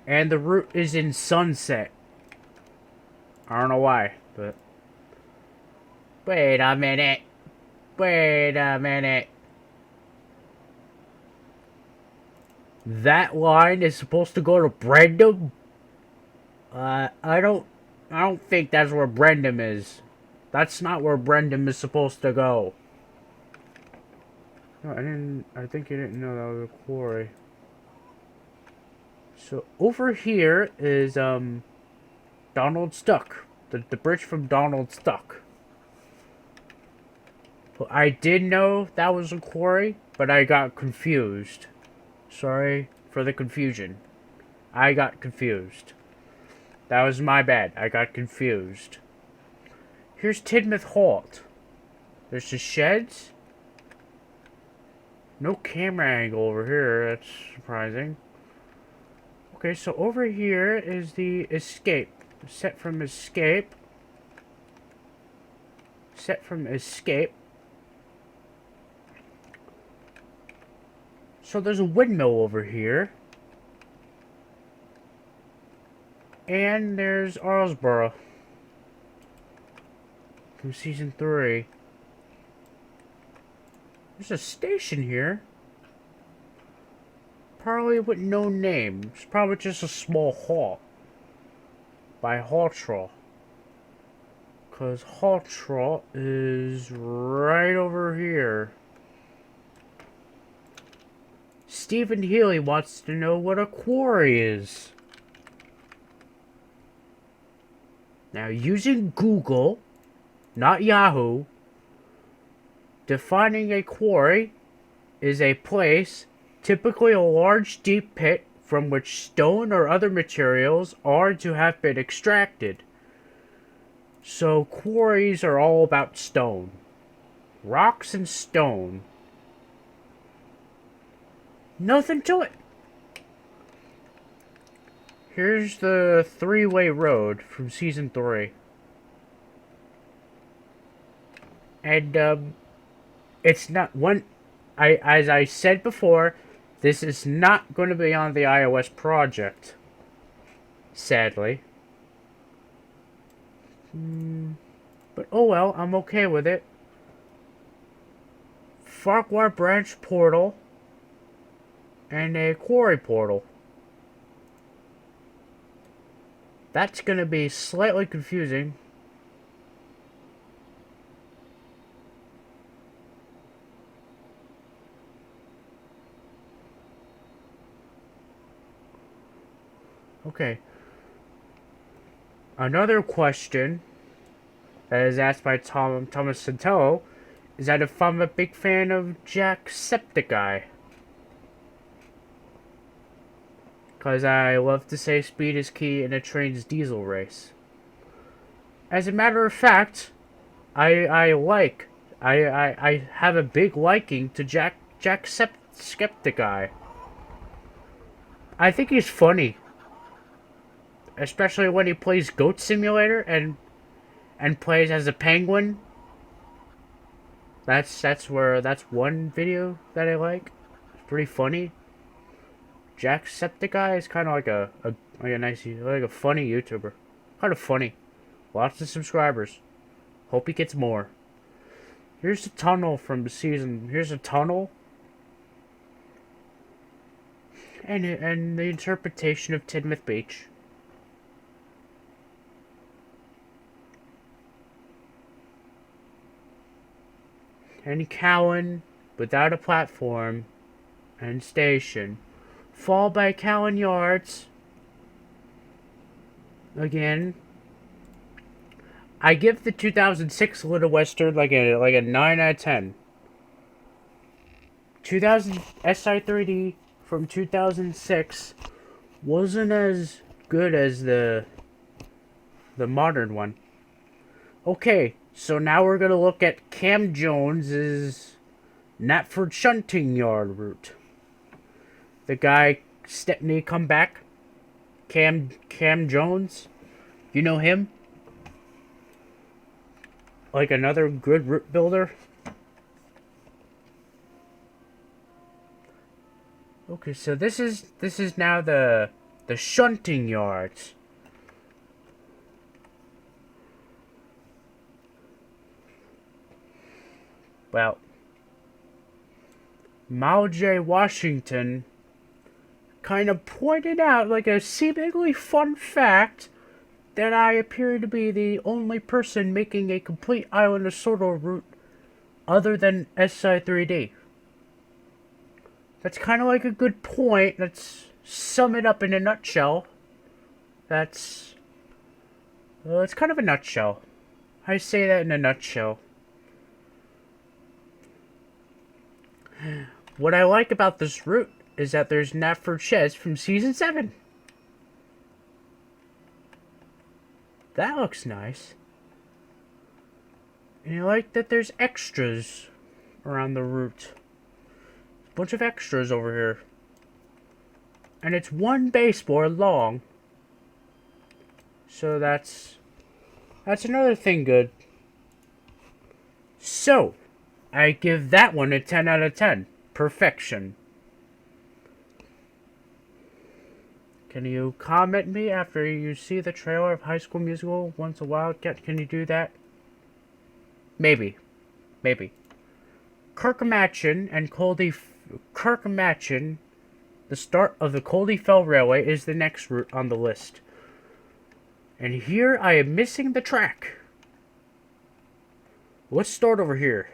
And the route is in Sunset. I don't know why, but... Wait a minute. Wait a minute. That line is supposed to go to Brendam? I don't think that's where Brendam is. That's not where Brendam is supposed to go. No, I think you didn't know that was a quarry. So, over here is, Donald's Duck. The bridge from Donald's Duck. Well, I did know that was a quarry, but I got confused. Sorry for the confusion. I got confused. That was my bad. I got confused. Here's Tidmouth Halt. There's the sheds. No camera angle over here. That's surprising. Okay, so over here is the Escape. Set from Escape. Set from Escape. So there's a windmill over here. And there's Arlsborough from season 3. There's a station here. Probably with no name. It's probably just a small halt. By Haltraw. Because Haltraw is right over here. Stephen Healy wants to know what a quarry is. Now, using Google, not Yahoo, defining a quarry is a place, typically a large deep pit, from which stone or other materials are to have been extracted. So quarries are all about stone. Rocks and stone. Nothing to it. Here's the three-way road from season 3. And it's not one. As I said before, this is not going to be on the iOS project. Sadly. But oh well, I'm okay with it. Farquhar branch portal. And a quarry portal. That's going to be slightly confusing. Okay. Another question that is asked by Thomas Santello is that if I'm a big fan of Jacksepticeye. Because I love to say speed is key in a Trainz diesel race. As a matter of fact, I have a big liking to Jacksepticeye. I think he's funny. Especially when he plays Goat Simulator and plays as a penguin. That's one video that I like. It's pretty funny. Jacksepticeye is kind of like a funny YouTuber. Kind of funny. Lots of subscribers. Hope he gets more. Here's the tunnel from the season. Here's a tunnel. And the interpretation of Tidmouth Beach. And Cowan, without a platform and station. Fall by Cowan Yards. Again. I give the 2006 Little Western like a 9 out of 10. 2000 SI3D from 2006 wasn't as good as the modern one. Okay, so now we're gonna look at Cam Jones's Knapford Shunting Yard route. The guy Stepney come back. Cam Jones. You know him? Like another good route builder. Okay, so this is now the shunting yards. Well, Mal J. Washington kind of pointed out like a seemingly fun fact that I appear to be the only person making a complete Island of Sodor route other than SI3D. That's kind of like a good point. Let's sum it up in a nutshell. It's kind of a nutshell. I say that in a nutshell. What I like about this route is that there's Knapford Sheds from Season 7. That looks nice. And I like that there's extras around the route. A bunch of extras over here. And it's one baseboard long. So that's another thing good. So, I give that one a 10 out of 10. Perfection. Can you comment me after you see the trailer of High School Musical Once a Wildcat? Can you do that? Maybe. Maybe. Kirkmatchin and Kirkmatchin, the start of the Coldy Fell Railway, is the next route on the list. And here I am missing the track. Let's start over here.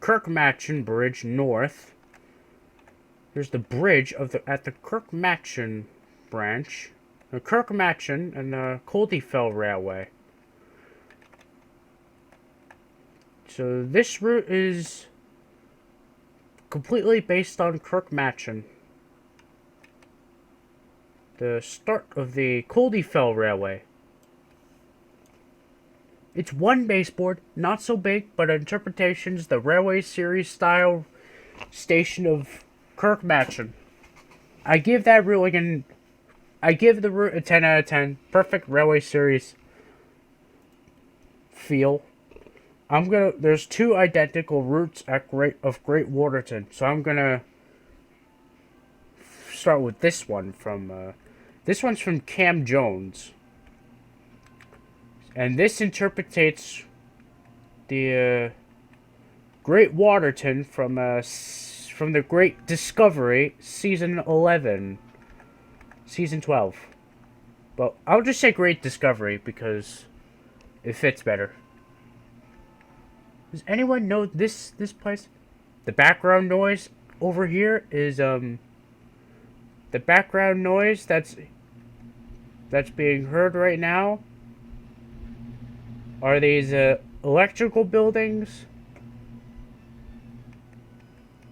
Kirkmatchin Bridge North. There's the bridge at the Kirkmatchin branch. The Kirkmatchin and the Coldy Fell Railway. So this route is completely based on Kirkmatchin. The start of the Coldy Fell Railway. It's one baseboard, not so big, but interpretations the railway series style station of Kirkmatchin. I give the route a 10 out of 10. Perfect railway series feel. There's two identical routes of Great Waterton, so I'm gonna start with this one this one's from Cam Jones. And this interpretates the Great Waterton from the Great Discovery, Season 11. Season 12. But I'll just say Great Discovery because it fits better. Does anyone know this place? The background noise over here is the background noise that's being heard right now are these electrical buildings,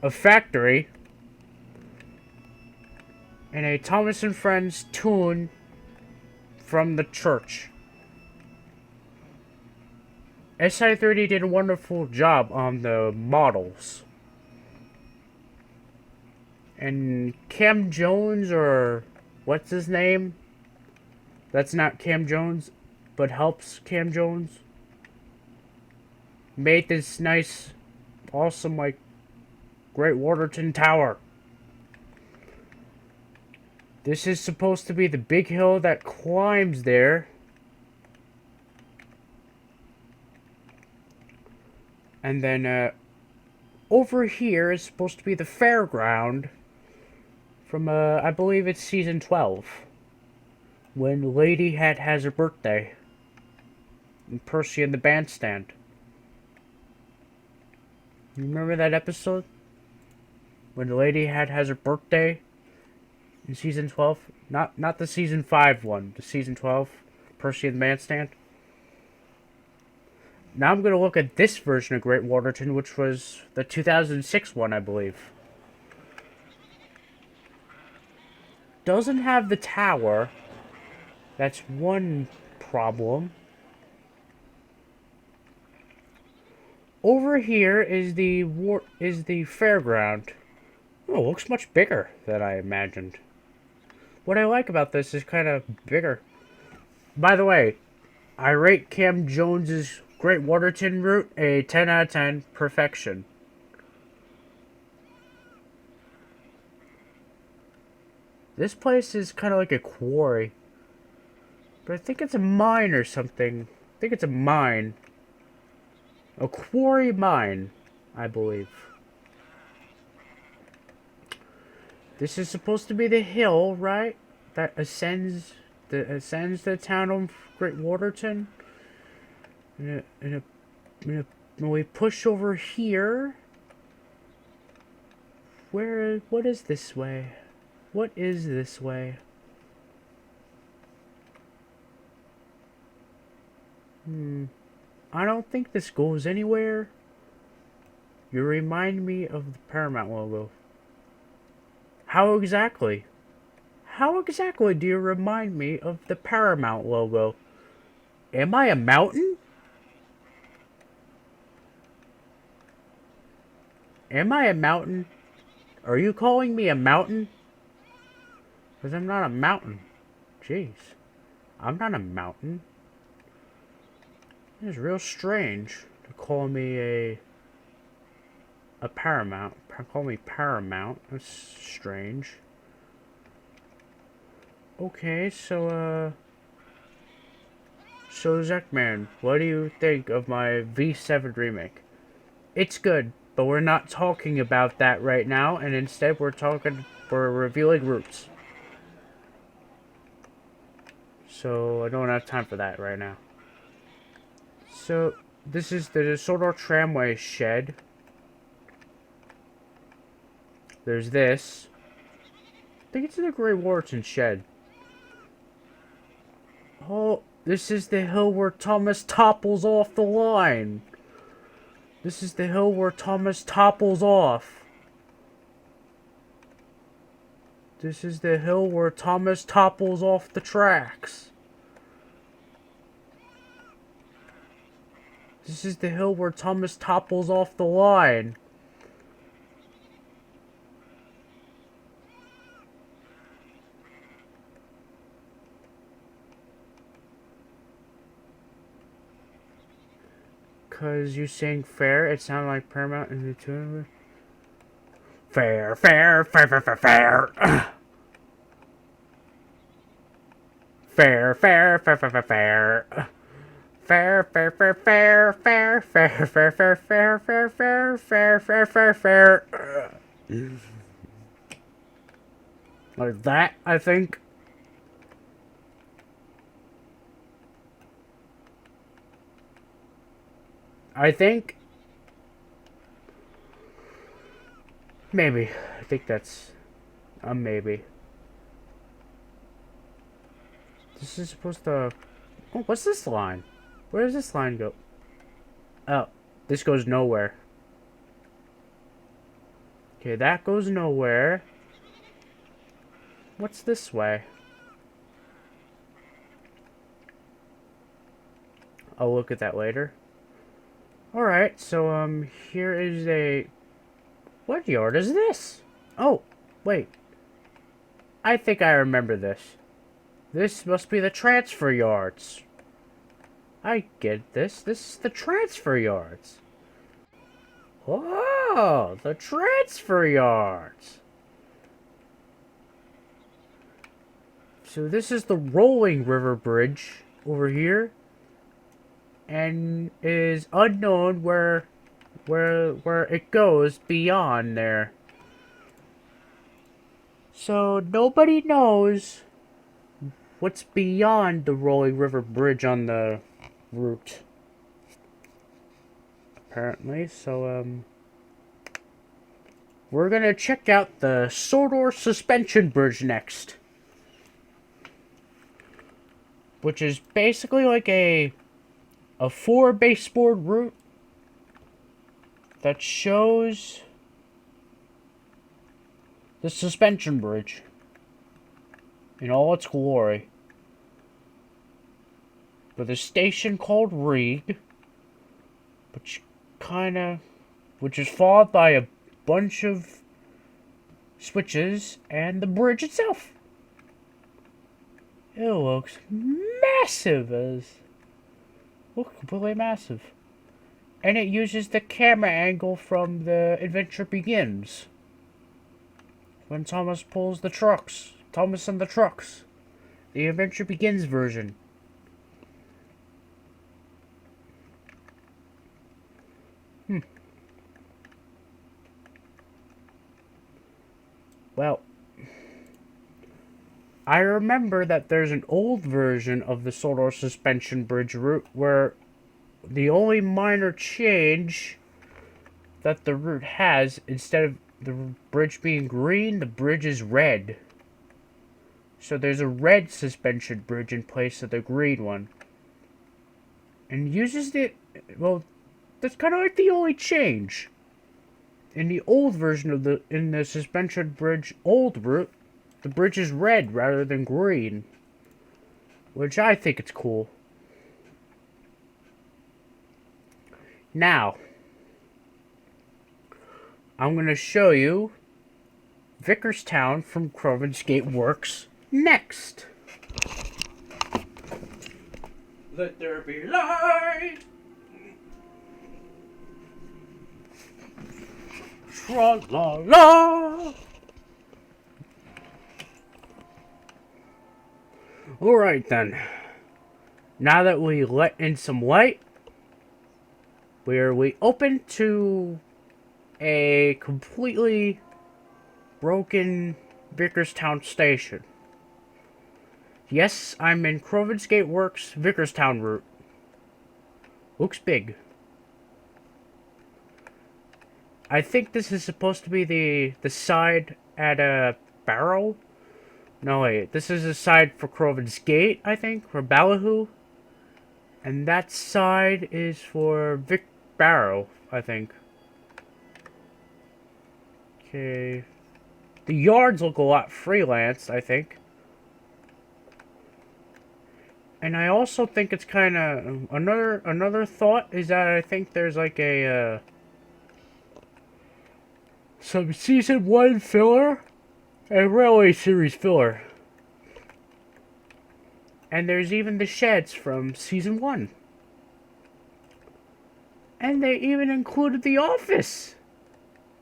a factory, and a Thomas and Friends tune from the church. SI30 did a wonderful job on the models. And Cam Jones, or what's his name? That's not Cam Jones, but helps Cam Jones. Made this nice, awesome, like, Great Waterton Tower. This is supposed to be the big hill that climbs there. And then, over here is supposed to be the fairground from, I believe it's season 12. When Lady has her birthday. And Percy in the bandstand. You remember that episode? When the Lady has her birthday? In season 12? Not the season 5 one. The season 12. Percy in the bandstand. Now I'm going to look at this version of Great Waterton, which was the 2006 one, I believe. Doesn't have the tower. That's one problem. Over here is the fairground. Oh, it looks much bigger than I imagined. What I like about this is kind of bigger. By the way, I rate Cam Jones's Great Waterton route a 10 out of 10 perfection. This place is kind of like a quarry. But I think it's a mine or something. I think it's a mine. A quarry mine, I believe. This is supposed to be the hill, right? That ascends the town of Great Waterton. And when we push over here, what is this way? What is this way? I don't think this goes anywhere. You remind me of the Paramount logo. How exactly? How exactly do you remind me of the Paramount logo? Am I a mountain? Am I a mountain? Are you calling me a mountain? Because I'm not a mountain. Jeez. I'm not a mountain. It's real strange to call me a a Paramount. Call me Paramount. That's strange. Okay, so Zachman, what do you think of my V7 remake? It's good, but we're not talking about that right now, and instead we're revealing roots. So I don't have time for that right now. So this is the Sodor tramway shed. There's this. I think it's in the Grey Warden shed. Oh, this is the hill where Thomas topples off the line. This is the hill where Thomas topples off. This is the hill where Thomas topples off the tracks. This is the hill where Thomas topples off the line. Cause you saying fair, it sounded like Paramount in the tune. Fair, fair, fair, fair, fair, fair. Fair, fair, fair, fair, fair, fair. Fair, fair, fair, fair, fair, fair, fair, fair, fair, fair, fair, fair, fair, fair, fair. Like that, I think. Maybe. I think that's a maybe. This is supposed to... Oh, what's this line? Where does this line go? Oh, this goes nowhere. Okay, that goes nowhere. What's this way? I'll look at that later. Alright, so, here is a... What yard is this? Oh, wait. I think I remember this. This must be the transfer yards. I get this. This is the transfer yards. Oh, the transfer yards. So this is the rolling river bridge over here. And is unknown where it goes beyond there. So nobody knows what's beyond the rolling river bridge on the route. Apparently, so we're gonna check out the Sodor suspension bridge next. Which is basically like a 4 baseboard route that shows the suspension bridge in all its glory. With a station called Rieg, which is followed by a bunch of switches and the bridge itself. It looks massive completely massive. And it uses the camera angle from The Adventure Begins. When Thomas pulls the trucks. Thomas and the trucks. The Adventure Begins version. Well, I remember that there's an old version of the Sodor suspension bridge route where the only minor change that the route has, instead of the bridge being green, the bridge is red. So there's a red suspension bridge in place of the green one. And uses it, well, that's kind of like the only change. In the old version of in the suspension bridge old route, the bridge is red rather than green. Which I think it's cool. Now, I'm going to show you Vickerstown from Crovin's Gate Works next. Let there be light. Tra-la-la! Alright then. Now that we let in some light, we open to a completely broken Vickerstown station. Yes, I'm in Crovin's Gate Works Vickerstown route. Looks big. I think this is supposed to be the side at a Barrow. No wait, this is a side for Crovin's Gate, I think, for Ballyhoo. And that side is for Vic Barrow, I think. Okay. The yards look a lot freelance, I think. And I also think it's kind of another thought is that I think there's like a some season 1 filler and Railway Series filler. And there's even the sheds from season 1. And they even included the office.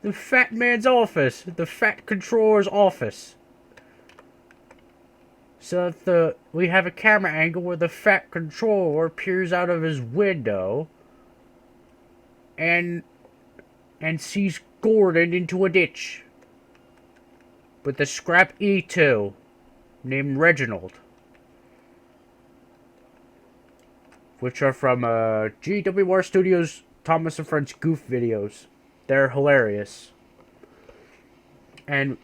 The fat man's office. The fat controller's office. So that we have a camera angle where the fat controller peers out of his window and sees Gordon into a ditch with a scrap E2 named Reginald, which are from GWR Studios Thomas and Friends goof videos. They're hilarious. And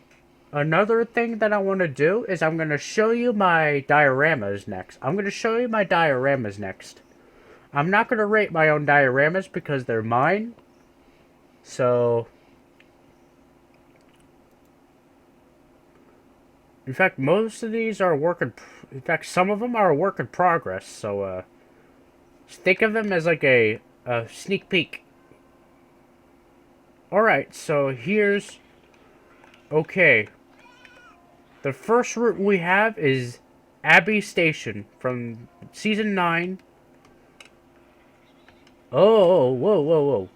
another thing that I want to do is I'm going to show you my dioramas next. I'm not going to rate my own dioramas because they're mine. So, in fact, most of these are in fact, some of them are a work in progress. So, think of them as like a sneak peek. Alright, so here's... Okay. The first route we have is Abbey Station from Season 9. Oh, whoa.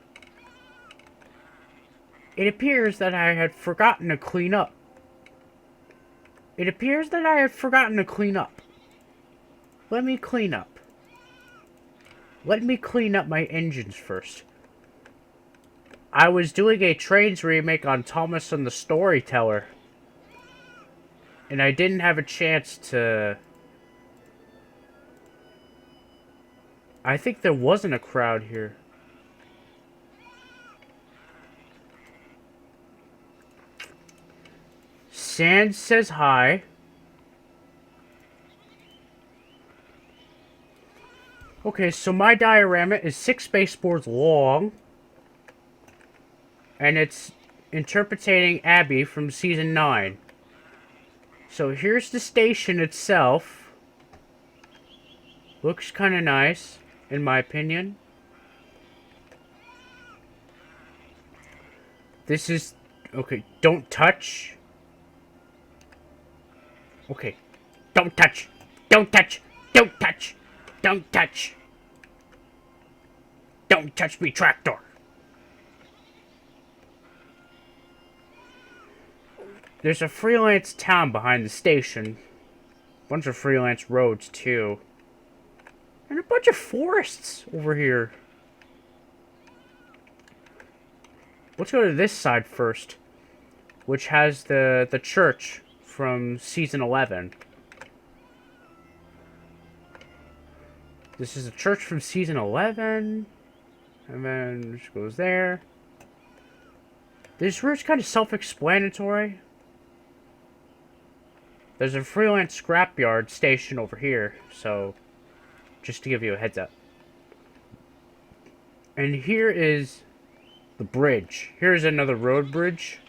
It appears that I had forgotten to clean up. Let me clean up. Let me clean up my engines first. I was doing a Trainz remake on Thomas and the Storyteller. And I didn't have a chance to... I think there wasn't a crowd here. Sand says hi. Okay, so my diorama is 6 baseboards long. And it's interpreting Abby from Season 9. So here's the station itself. Looks kind of nice, in my opinion. This is... Okay, don't touch. Okay, don't touch. Don't touch. Don't touch. Don't touch. Don't touch me, tractor. There's a freelance town behind the station. Bunch of freelance roads, too. And a bunch of forests over here. Let's go to this side first, which has the church from Season 11. This is a church from Season 11. And then it goes there. This route's kind of self-explanatory. There's a freelance scrapyard station over here, so just to give you a heads up. And here is the bridge. Here's another road bridge.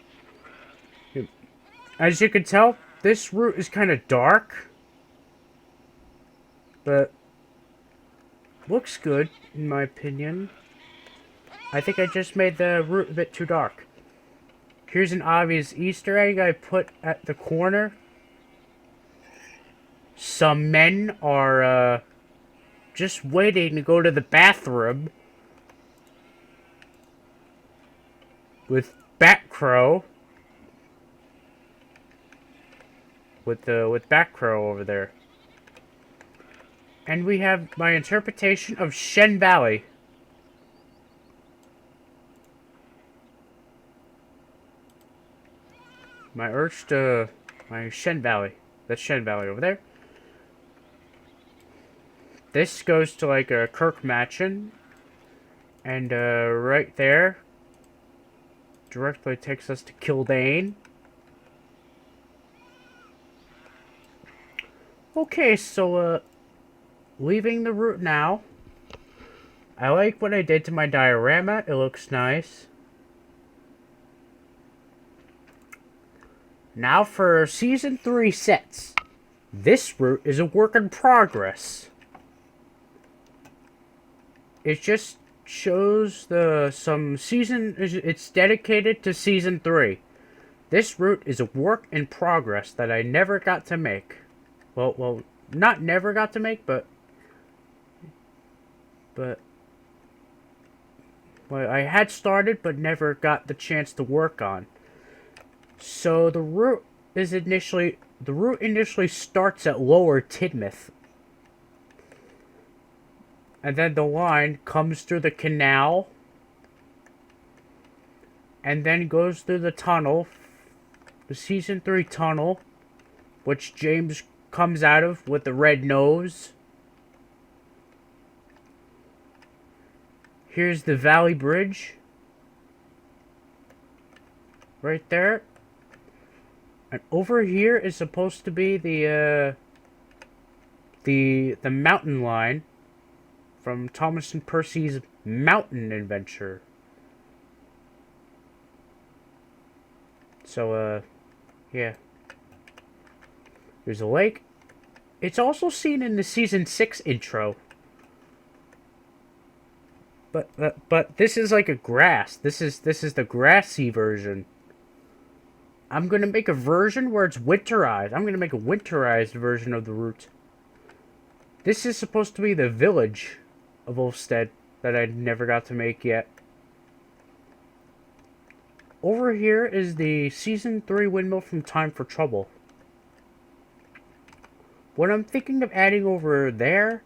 As you can tell, this route is kind of dark, but looks good in my opinion. I think I just made the route a bit too dark. Here's an obvious Easter egg I put at the corner. Some men are just waiting to go to the bathroom with Bat Crow. With Bat Crow over there. And we have my interpretation of Shen Valley. My urge to... my Shen Valley. That's Shen Valley over there. This goes to like a Kirk Matchin. And right there directly takes us to Kildane. Okay, so leaving the route now. I like what I did to my diorama. It looks nice. Now for Season 3 sets. This route is a work in progress. It just shows some season... It's dedicated to Season 3. This route is a work in progress that I never got to make. Well, not never got to make, but well, I had started, but never got the chance to work on. So the route initially starts at Lower Tidmouth, and then the line comes through the canal, and then goes through the tunnel, the Season 3 tunnel, which James comes out of with the red nose. Here's the Valley Bridge. Right there. And over here is supposed to be the mountain line from Thomas and Percy's Mountain Adventure. So, yeah. There's a lake. It's also seen in the Season 6 intro. But this is like a grass. This is the grassy version. I'm gonna make a version where it's winterized. I'm gonna make a winterized version of the route. This is supposed to be the village of Ulfstead that I never got to make yet. Over here is the Season 3 windmill from Time for Trouble. What I'm thinking of adding over there,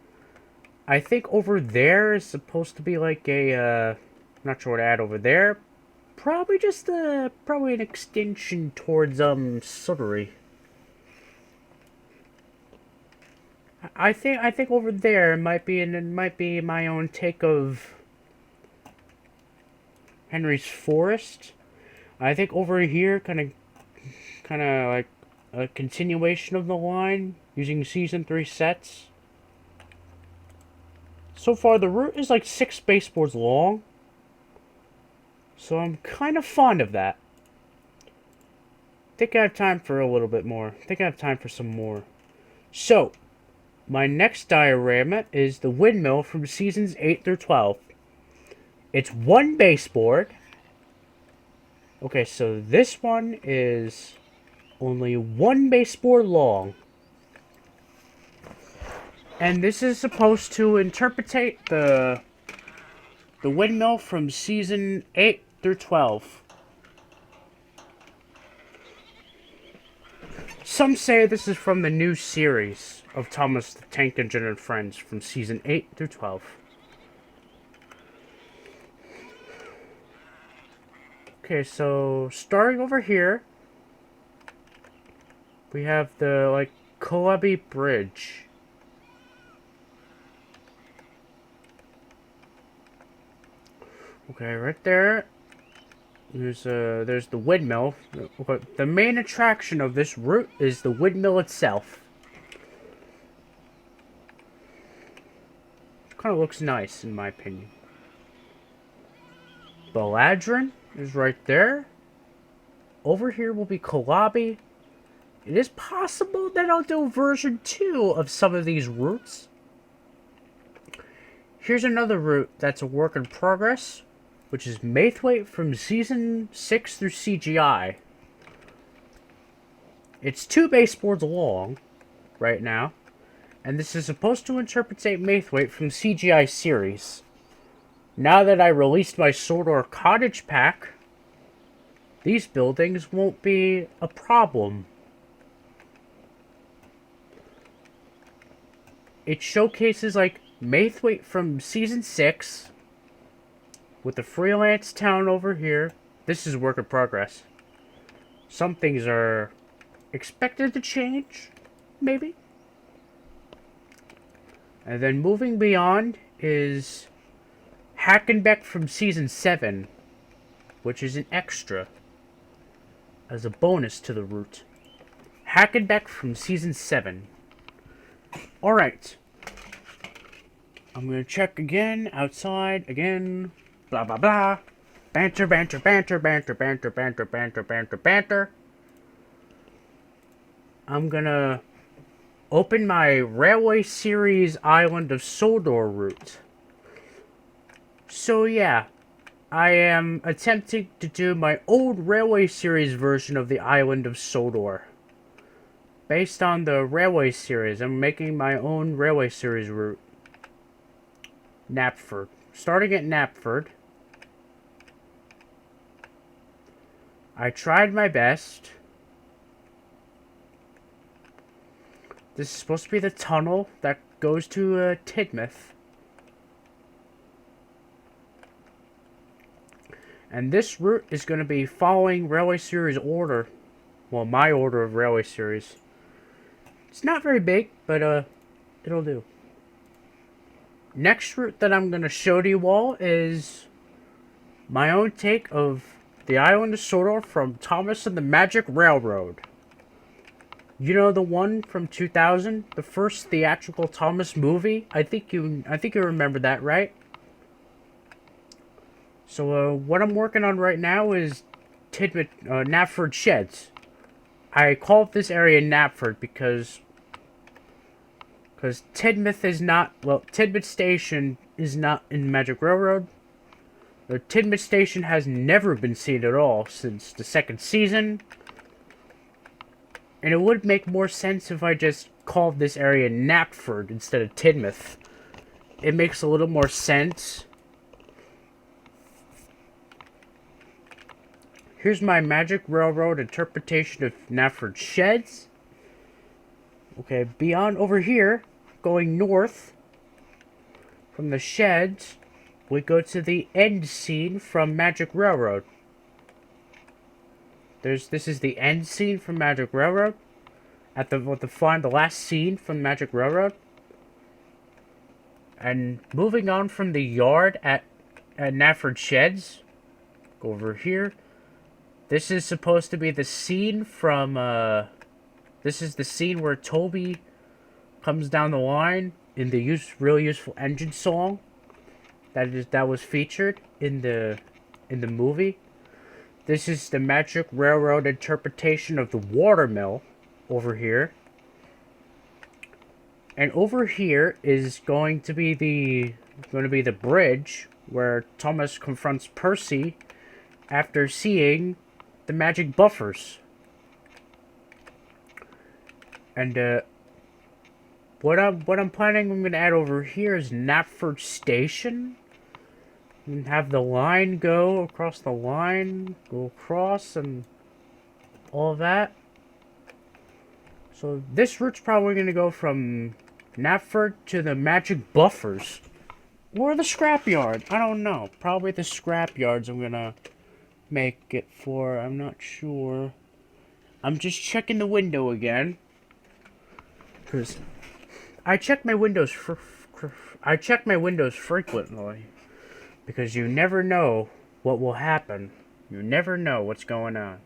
I think over there is supposed to be like a, not sure what to add over there. Probably just, probably an extension towards, Suttery. I think over there might be my own take of Henry's Forest. I think over here, kind of like a continuation of the line using Season 3 sets. So far, the route is like 6 baseboards long. So I'm kind of fond of that. I think I have time for a little bit more. I think I have time for some more. So, my next diorama is the windmill from Seasons 8 through 12. It's 1 baseboard. Okay, so this one is only 1 baseboard long. And this is supposed to interpretate the windmill from Season 8 through 12. Some say this is from the new series of Thomas the Tank Engine and Friends from Season 8 through 12. Okay, so starting over here, we have the, like, Columbia Bridge. Okay, right there, there's the windmill. The main attraction of this route is the windmill itself. Kind of looks nice, in my opinion. Baladrin is right there. Over here will be Kalabi. It is possible that I'll do version 2 of some of these routes. Here's another route that's a work in progress, which is Maithwaite from Season 6 through CGI. It's 2 baseboards long right now, and this is supposed to interpretate Maithwaite from CGI series. Now that I released my Sordor Cottage pack, these buildings won't be a problem. It showcases like Maithwaite from season 6 with the freelance town over here. This is work in progress. Some things are expected to change, maybe. And then moving beyond is Hackenbeck from season 7, which is an extra as a bonus to the route. Hackenbeck from season 7. Alright. I'm gonna check again, outside, again, blah blah blah. Banter, banter, banter, banter, banter, banter, banter, banter, banter. I'm gonna open my Railway Series Island of Sodor route. So yeah, I am attempting to do my old Railway Series version of the Island of Sodor. Based on the Railway Series, I'm making my own Railway Series route. Knapford. Starting at Knapford. I tried my best. This is supposed to be the tunnel that goes to Tidmouth. And this route is going to be following Railway Series order. Well, my order of Railway Series. It's not very big, but it'll do. Next route that I'm going to show to you all is my own take of the Island of Sodor from Thomas and the Magic Railroad. You know the one from 2000, the first theatrical Thomas movie. I think you remember that, right? So what I'm working on right now is Knapford Sheds. I call this area Knapford because Tidmouth is not, well, Tidmouth Station is not in Magic Railroad. The Tidmouth Station has never been seen at all since the second season. And it would make more sense if I just called this area Knapford instead of Tidmouth. It makes a little more sense. Here's my Magic Railroad interpretation of Knapford Sheds. Okay, beyond over here, going north from the sheds, we go to the end scene from Magic Railroad. This is the end scene from Magic Railroad. The last scene from Magic Railroad. And moving on from the yard at Knapford Sheds, go over here. This is supposed to be the scene from, this is the scene where Toby comes down the line in the Real Useful Engine song that was featured in the movie. This is the Magic Railroad interpretation of the watermill over here. And over here is going to be the bridge where Thomas confronts Percy after seeing the magic buffers. And what I'm planning I'm gonna add over here is Knapford Station. And have the line go across the line, go across and all of that. So this route's probably gonna go from Knapford to the magic buffers. Or the scrapyard. I don't know. Probably the scrapyards I'm gonna make it for. I'm not sure. I'm just checking the window again. Because I check my windows frequently. Because you never know what will happen. You never know what's going on.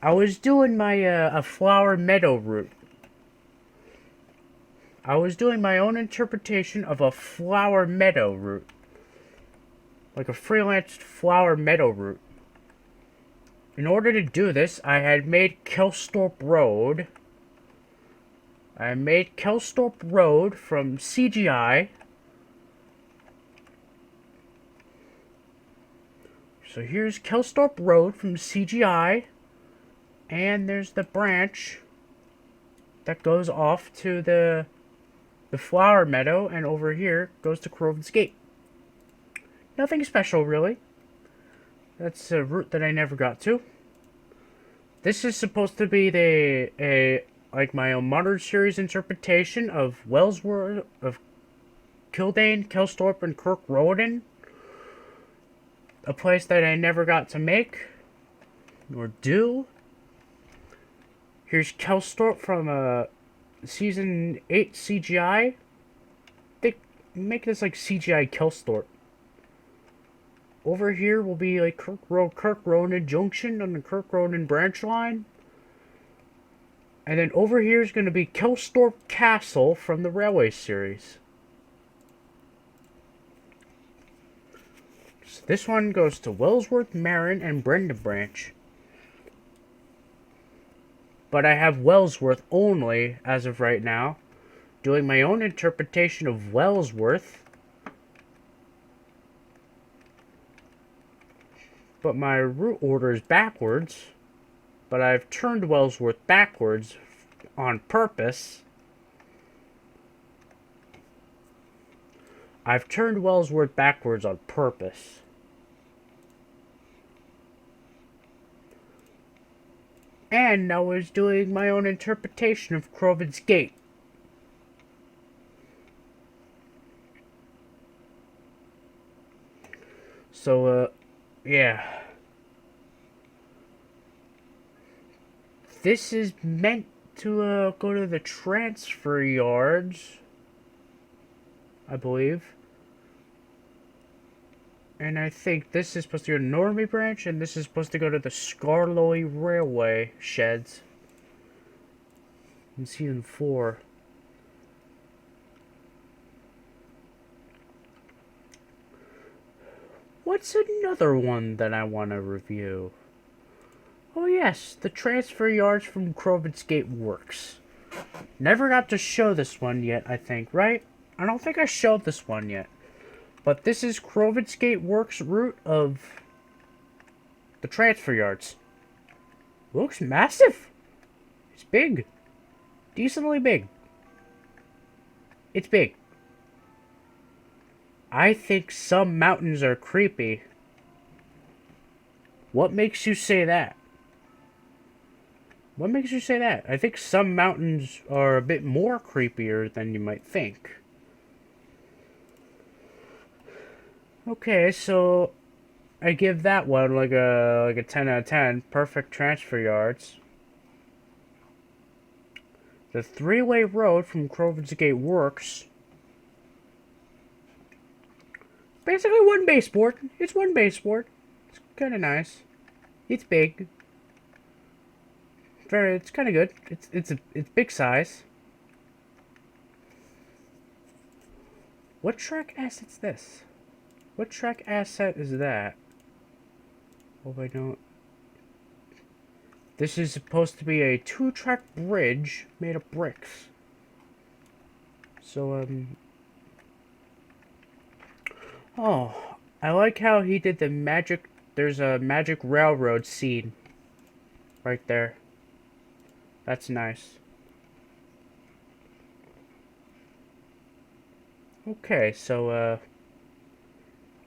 I was doing my a Flower Meadow route. I was doing my own interpretation of a Flower Meadow route. Like a freelance Flower Meadow route. In order to do this, I had made Kelsthorpe Road. I made Kelsthorpe Road from CGI. So here's Kelsthorpe Road from CGI. And there's the branch that goes off to the flower meadow. And over here goes to Croven's Gate. Nothing special, really. That's a route that I never got to. This is supposed to be like my own modern series interpretation of Wellsworth, of Kildane, Kelsthorpe, and Kirk Roden. A place that I never got to make, nor do. Here's Kelsthorpe from Season 8 CGI. They make this like CGI Kelsthorpe. Over here will be like Kirk Roden Junction on the Kirk Roden branch line. And then over here is going to be Kelsthorpe Castle from the Railway series. So this one goes to Wellsworth, Marin, and Brenda Branch. But I have Wellsworth only as of right now. Doing my own interpretation of Wellsworth. But my route order is backwards. But I've turned Wellsworth backwards on purpose. I've turned Wellsworth backwards on purpose. And I was doing my own interpretation of Crovin's Gate. So, yeah. This is meant to, go to the transfer yards, I believe. And I think this is supposed to go to Normie Branch, and this is supposed to go to the Scarloey Railway sheds in Season 4. What's another one that I want to review? Oh yes, the transfer yards from Crovin's Gate Works. Never got to show this one yet, I think, right? I don't think I showed this one yet. But this is Crovin's Gate Works route of the transfer yards. Looks massive. It's big. Decently big. It's big. I think some mountains are creepy. What makes you say that? What makes you say that? I think some mountains are a bit more creepier than you might think. Okay, so I give that one like a 10 out of 10. Perfect transfer yards. The three-way road from Crovin's Gate Works. Basically one baseboard. It's one baseboard. It's kind of nice. It's big. It's kind of good. It's big size. What track asset's this? What track asset is that? Oh, I don't. This is supposed to be a 2-track bridge made of bricks. So, oh, I like how he did the magic. There's a magic railroad scene right there. That's nice. Okay, so,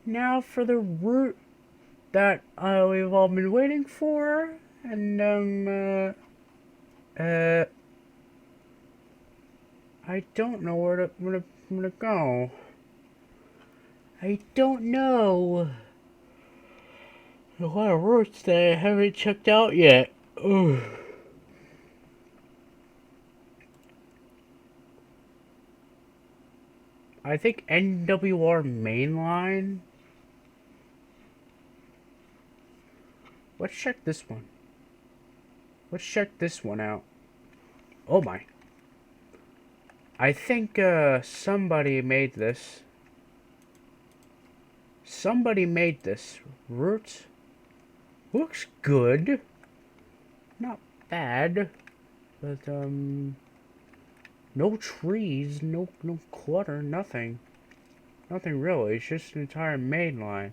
now for the route that we've all been waiting for, and I don't know where to go. I don't know. There's a lot of routes that I haven't checked out yet. Ugh. I think NWR Mainline. Let's check this one. Let's check this one out. Oh my. I think somebody made this. Somebody made this. Route. Looks good. Not bad. But no trees, no clutter, nothing. Nothing really. It's just an entire main line.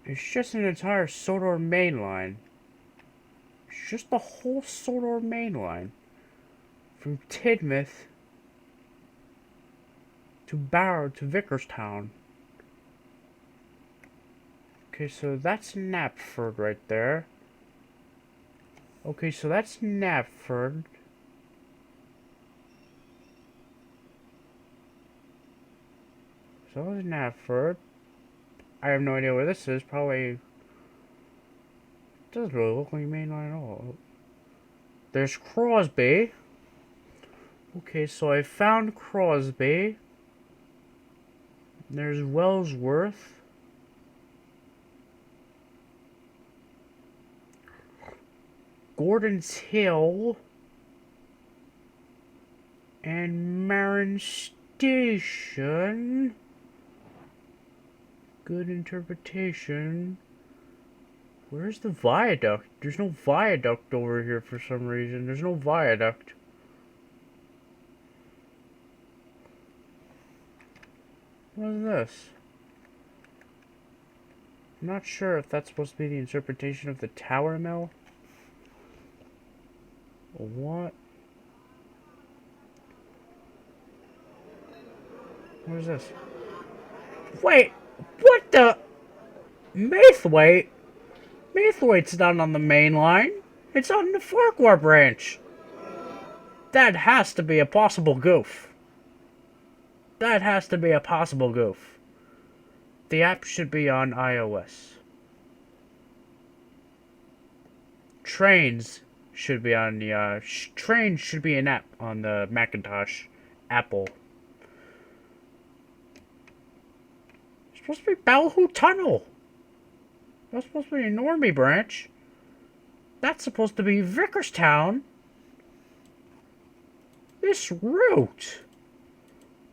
It's just an entire Sodor main line. It's just the whole Sodor main line. From Tidmouth to Barrow to Vickerstown. Okay, so that's Knapford right there. Okay, so that's Knapford. So that was Knapford. I have no idea where this is. Probably doesn't really look like mainline at all. There's Crosby. Okay, so I found Crosby. There's Wellsworth. Gordon's Hill. And Marin Station. Good interpretation. Where's the viaduct? There's no viaduct over here for some reason. There's no viaduct. What is this? I'm not sure if that's supposed to be the interpretation of the tower mill. Or what? What is this? Wait! What the? Maithwaite? Maithwaite's not on the main line. It's on the Farquhar branch. That has to be a possible goof. That has to be a possible goof. The app should be on iOS. Trainz should be on the, Trainz should be an app on the Macintosh, Apple. It's supposed to be Ballyhoo Tunnel. That's supposed to be a Normie branch. That's supposed to be Vickerstown. This route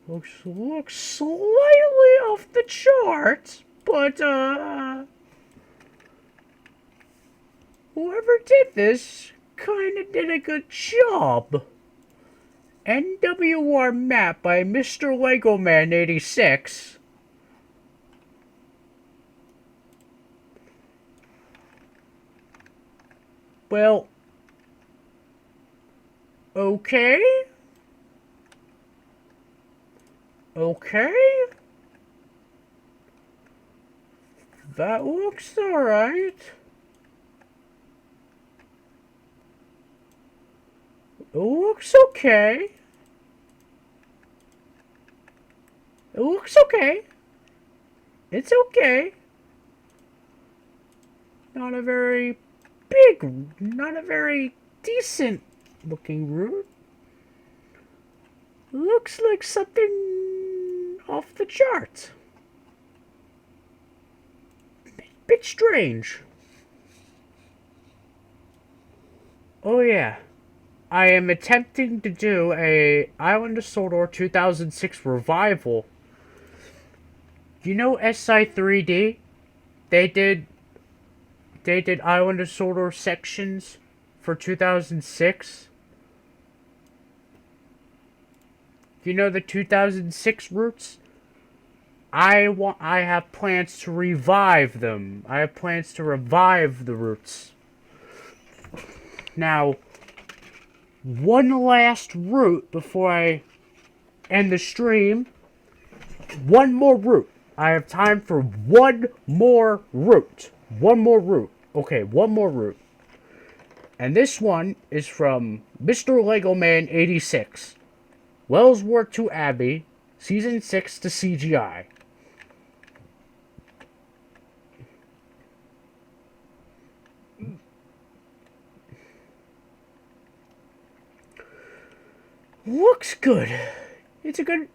looks slightly off the charts, but whoever did this kinda did a good job. NWR map by Mr. Lego Man 86. Well, okay. Okay. That looks alright. It looks okay. It looks okay. It's okay. Not a very big, not a very decent looking route. Looks like something off the charts. Bit strange. Oh yeah. I am attempting to do a Island of Sodor 2006 revival. You know SI3D? They did Island of Sodor sections for 2006. You know the 2006 routes? I have plans to revive them. I have plans to revive the routes. Now, one last route before I end the stream. One more route. I have time for one more route. One more route. Okay, one more route. And this one is from Mr. Lego Man 86. Wellsworth to Abbey, Season 6 to CGI. Looks good. It's a good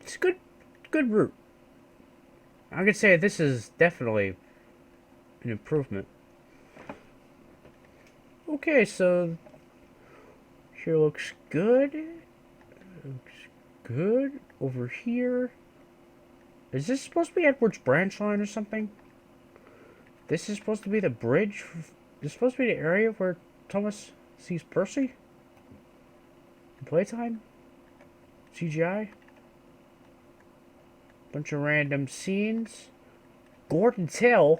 route. I could say this is definitely an improvement. Okay, so here looks good. Looks good. Over here. Is this supposed to be Edward's branch line or something? This is supposed to be the bridge. This is supposed to be the area where Thomas sees Percy? In playtime? CGI? Bunch of random scenes. Gordon's Hill.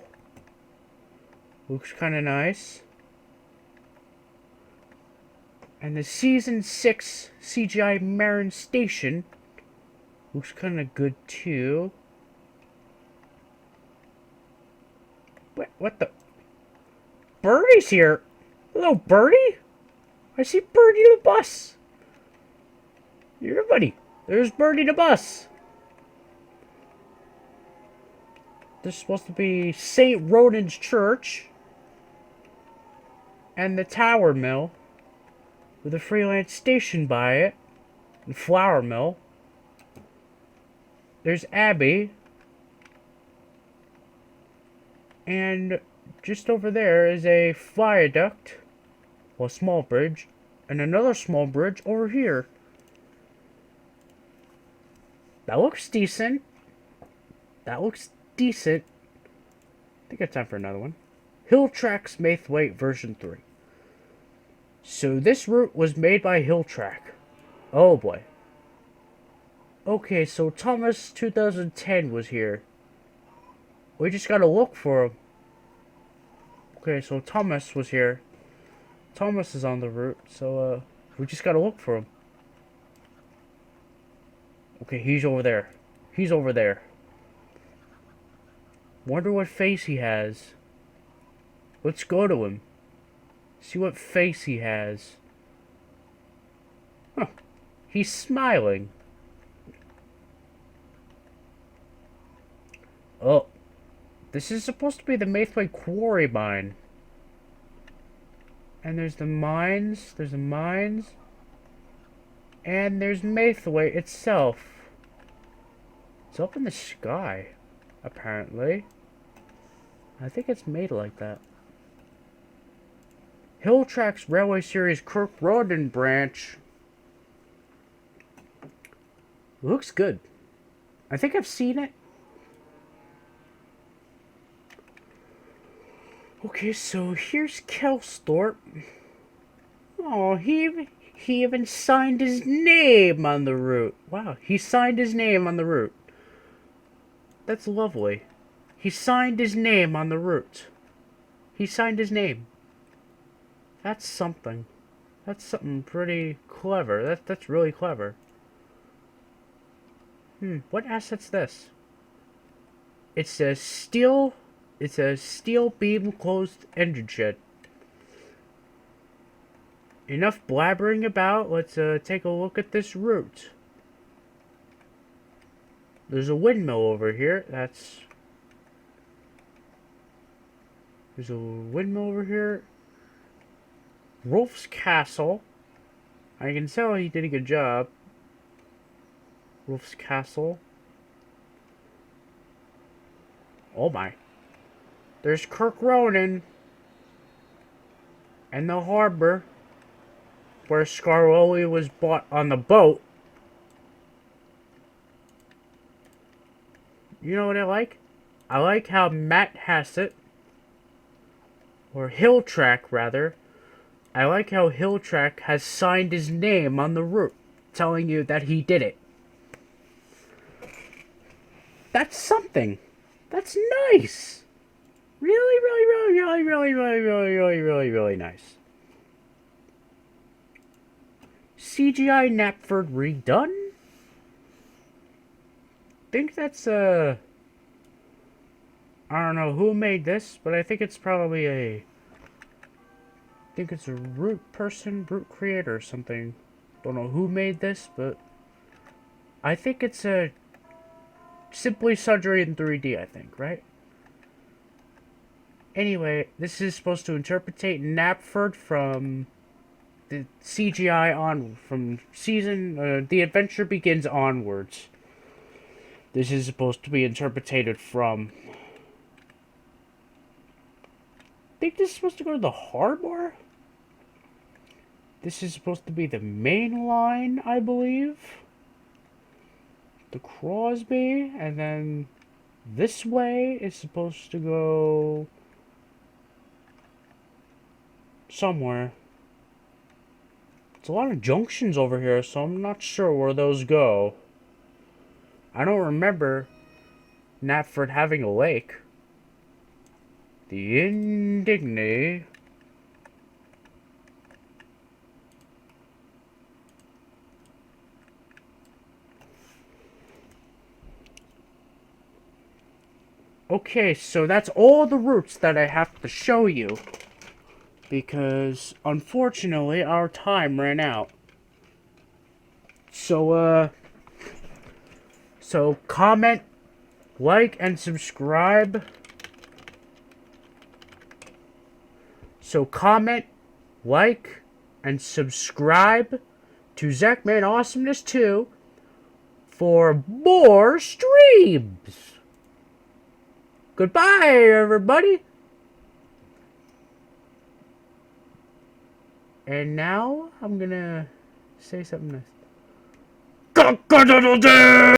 Looks kind of nice. And the Season 6 CGI Marin Station looks kind of good too. What the? Birdie's here. Hello, Birdie. I see Birdie the bus. Here, buddy. There's Birdie the bus. This is supposed to be St. Rodin's Church and the Tower Mill with a freelance station by it and flour mill. There's Abbey. And just over there is a viaduct, well, a small bridge, and another small bridge over here. That looks decent. That looks decent. I think I have time for another one. Hill Track's Maithwaite version 3. So this route was made by Hill Track. Oh boy. Okay, so Thomas 2010 was here. We just gotta look for him. Okay, so Thomas was here. Thomas is on the route, so we just gotta look for him. Okay, he's over there. He's over there. Wonder what face he has. Let's go to him. See what face he has. Huh. He's smiling. Oh. This is supposed to be the Maithwaite Quarry Mine. And there's the mines. There's the mines. And there's Maithwaite itself. It's up in the sky, apparently. I think it's made like that. Hill Track's Railway Series Kirk Rodin branch. Looks good. I think I've seen it. Okay, so here's Kelsthorpe. Oh, he even signed his name on the route. Wow, he signed his name on the route. That's lovely. He signed his name on the route. He signed his name. That's something. That's something pretty clever. That's really clever. What asset's this? It's a steel beam closed engine shed. Enough blabbering about. Let's take a look at this route. There's a windmill over here. There's a windmill over here. Rolf's Castle. I can tell he did a good job. Rolf's Castle. Oh my. There's Kirk Ronan. And the harbor. Where Scaroli was bought on the boat. You know what I like? I like how Matt Hassett, or Hill Track rather, I like how Hill Track has signed his name on the route, telling you that he did it. That's something. That's nice. Really nice. CGI Knapford redone? Think that's I don't know who made this, but I think it's probably I think it's a root person, root creator or something. Don't know who made this, but I think it's a Simply Sundry in 3D, I think, right? Anyway, this is supposed to interpretate Knapford from the CGI on from season The Adventure Begins onwards. This is supposed to be interpreted from. I think this is supposed to go to the harbor. This is supposed to be the main line, I believe. The Crosby, and then this way is supposed to go somewhere. It's a lot of junctions over here, so I'm not sure where those go. I don't remember Knapford having a lake. The Indignity. Okay, so that's all the routes that I have to show you. Because, unfortunately, our time ran out. So comment, like, and subscribe. So comment, like, and subscribe to Zachman Awesomeness 2 for more streams. Goodbye, everybody. And now I'm gonna say something nice.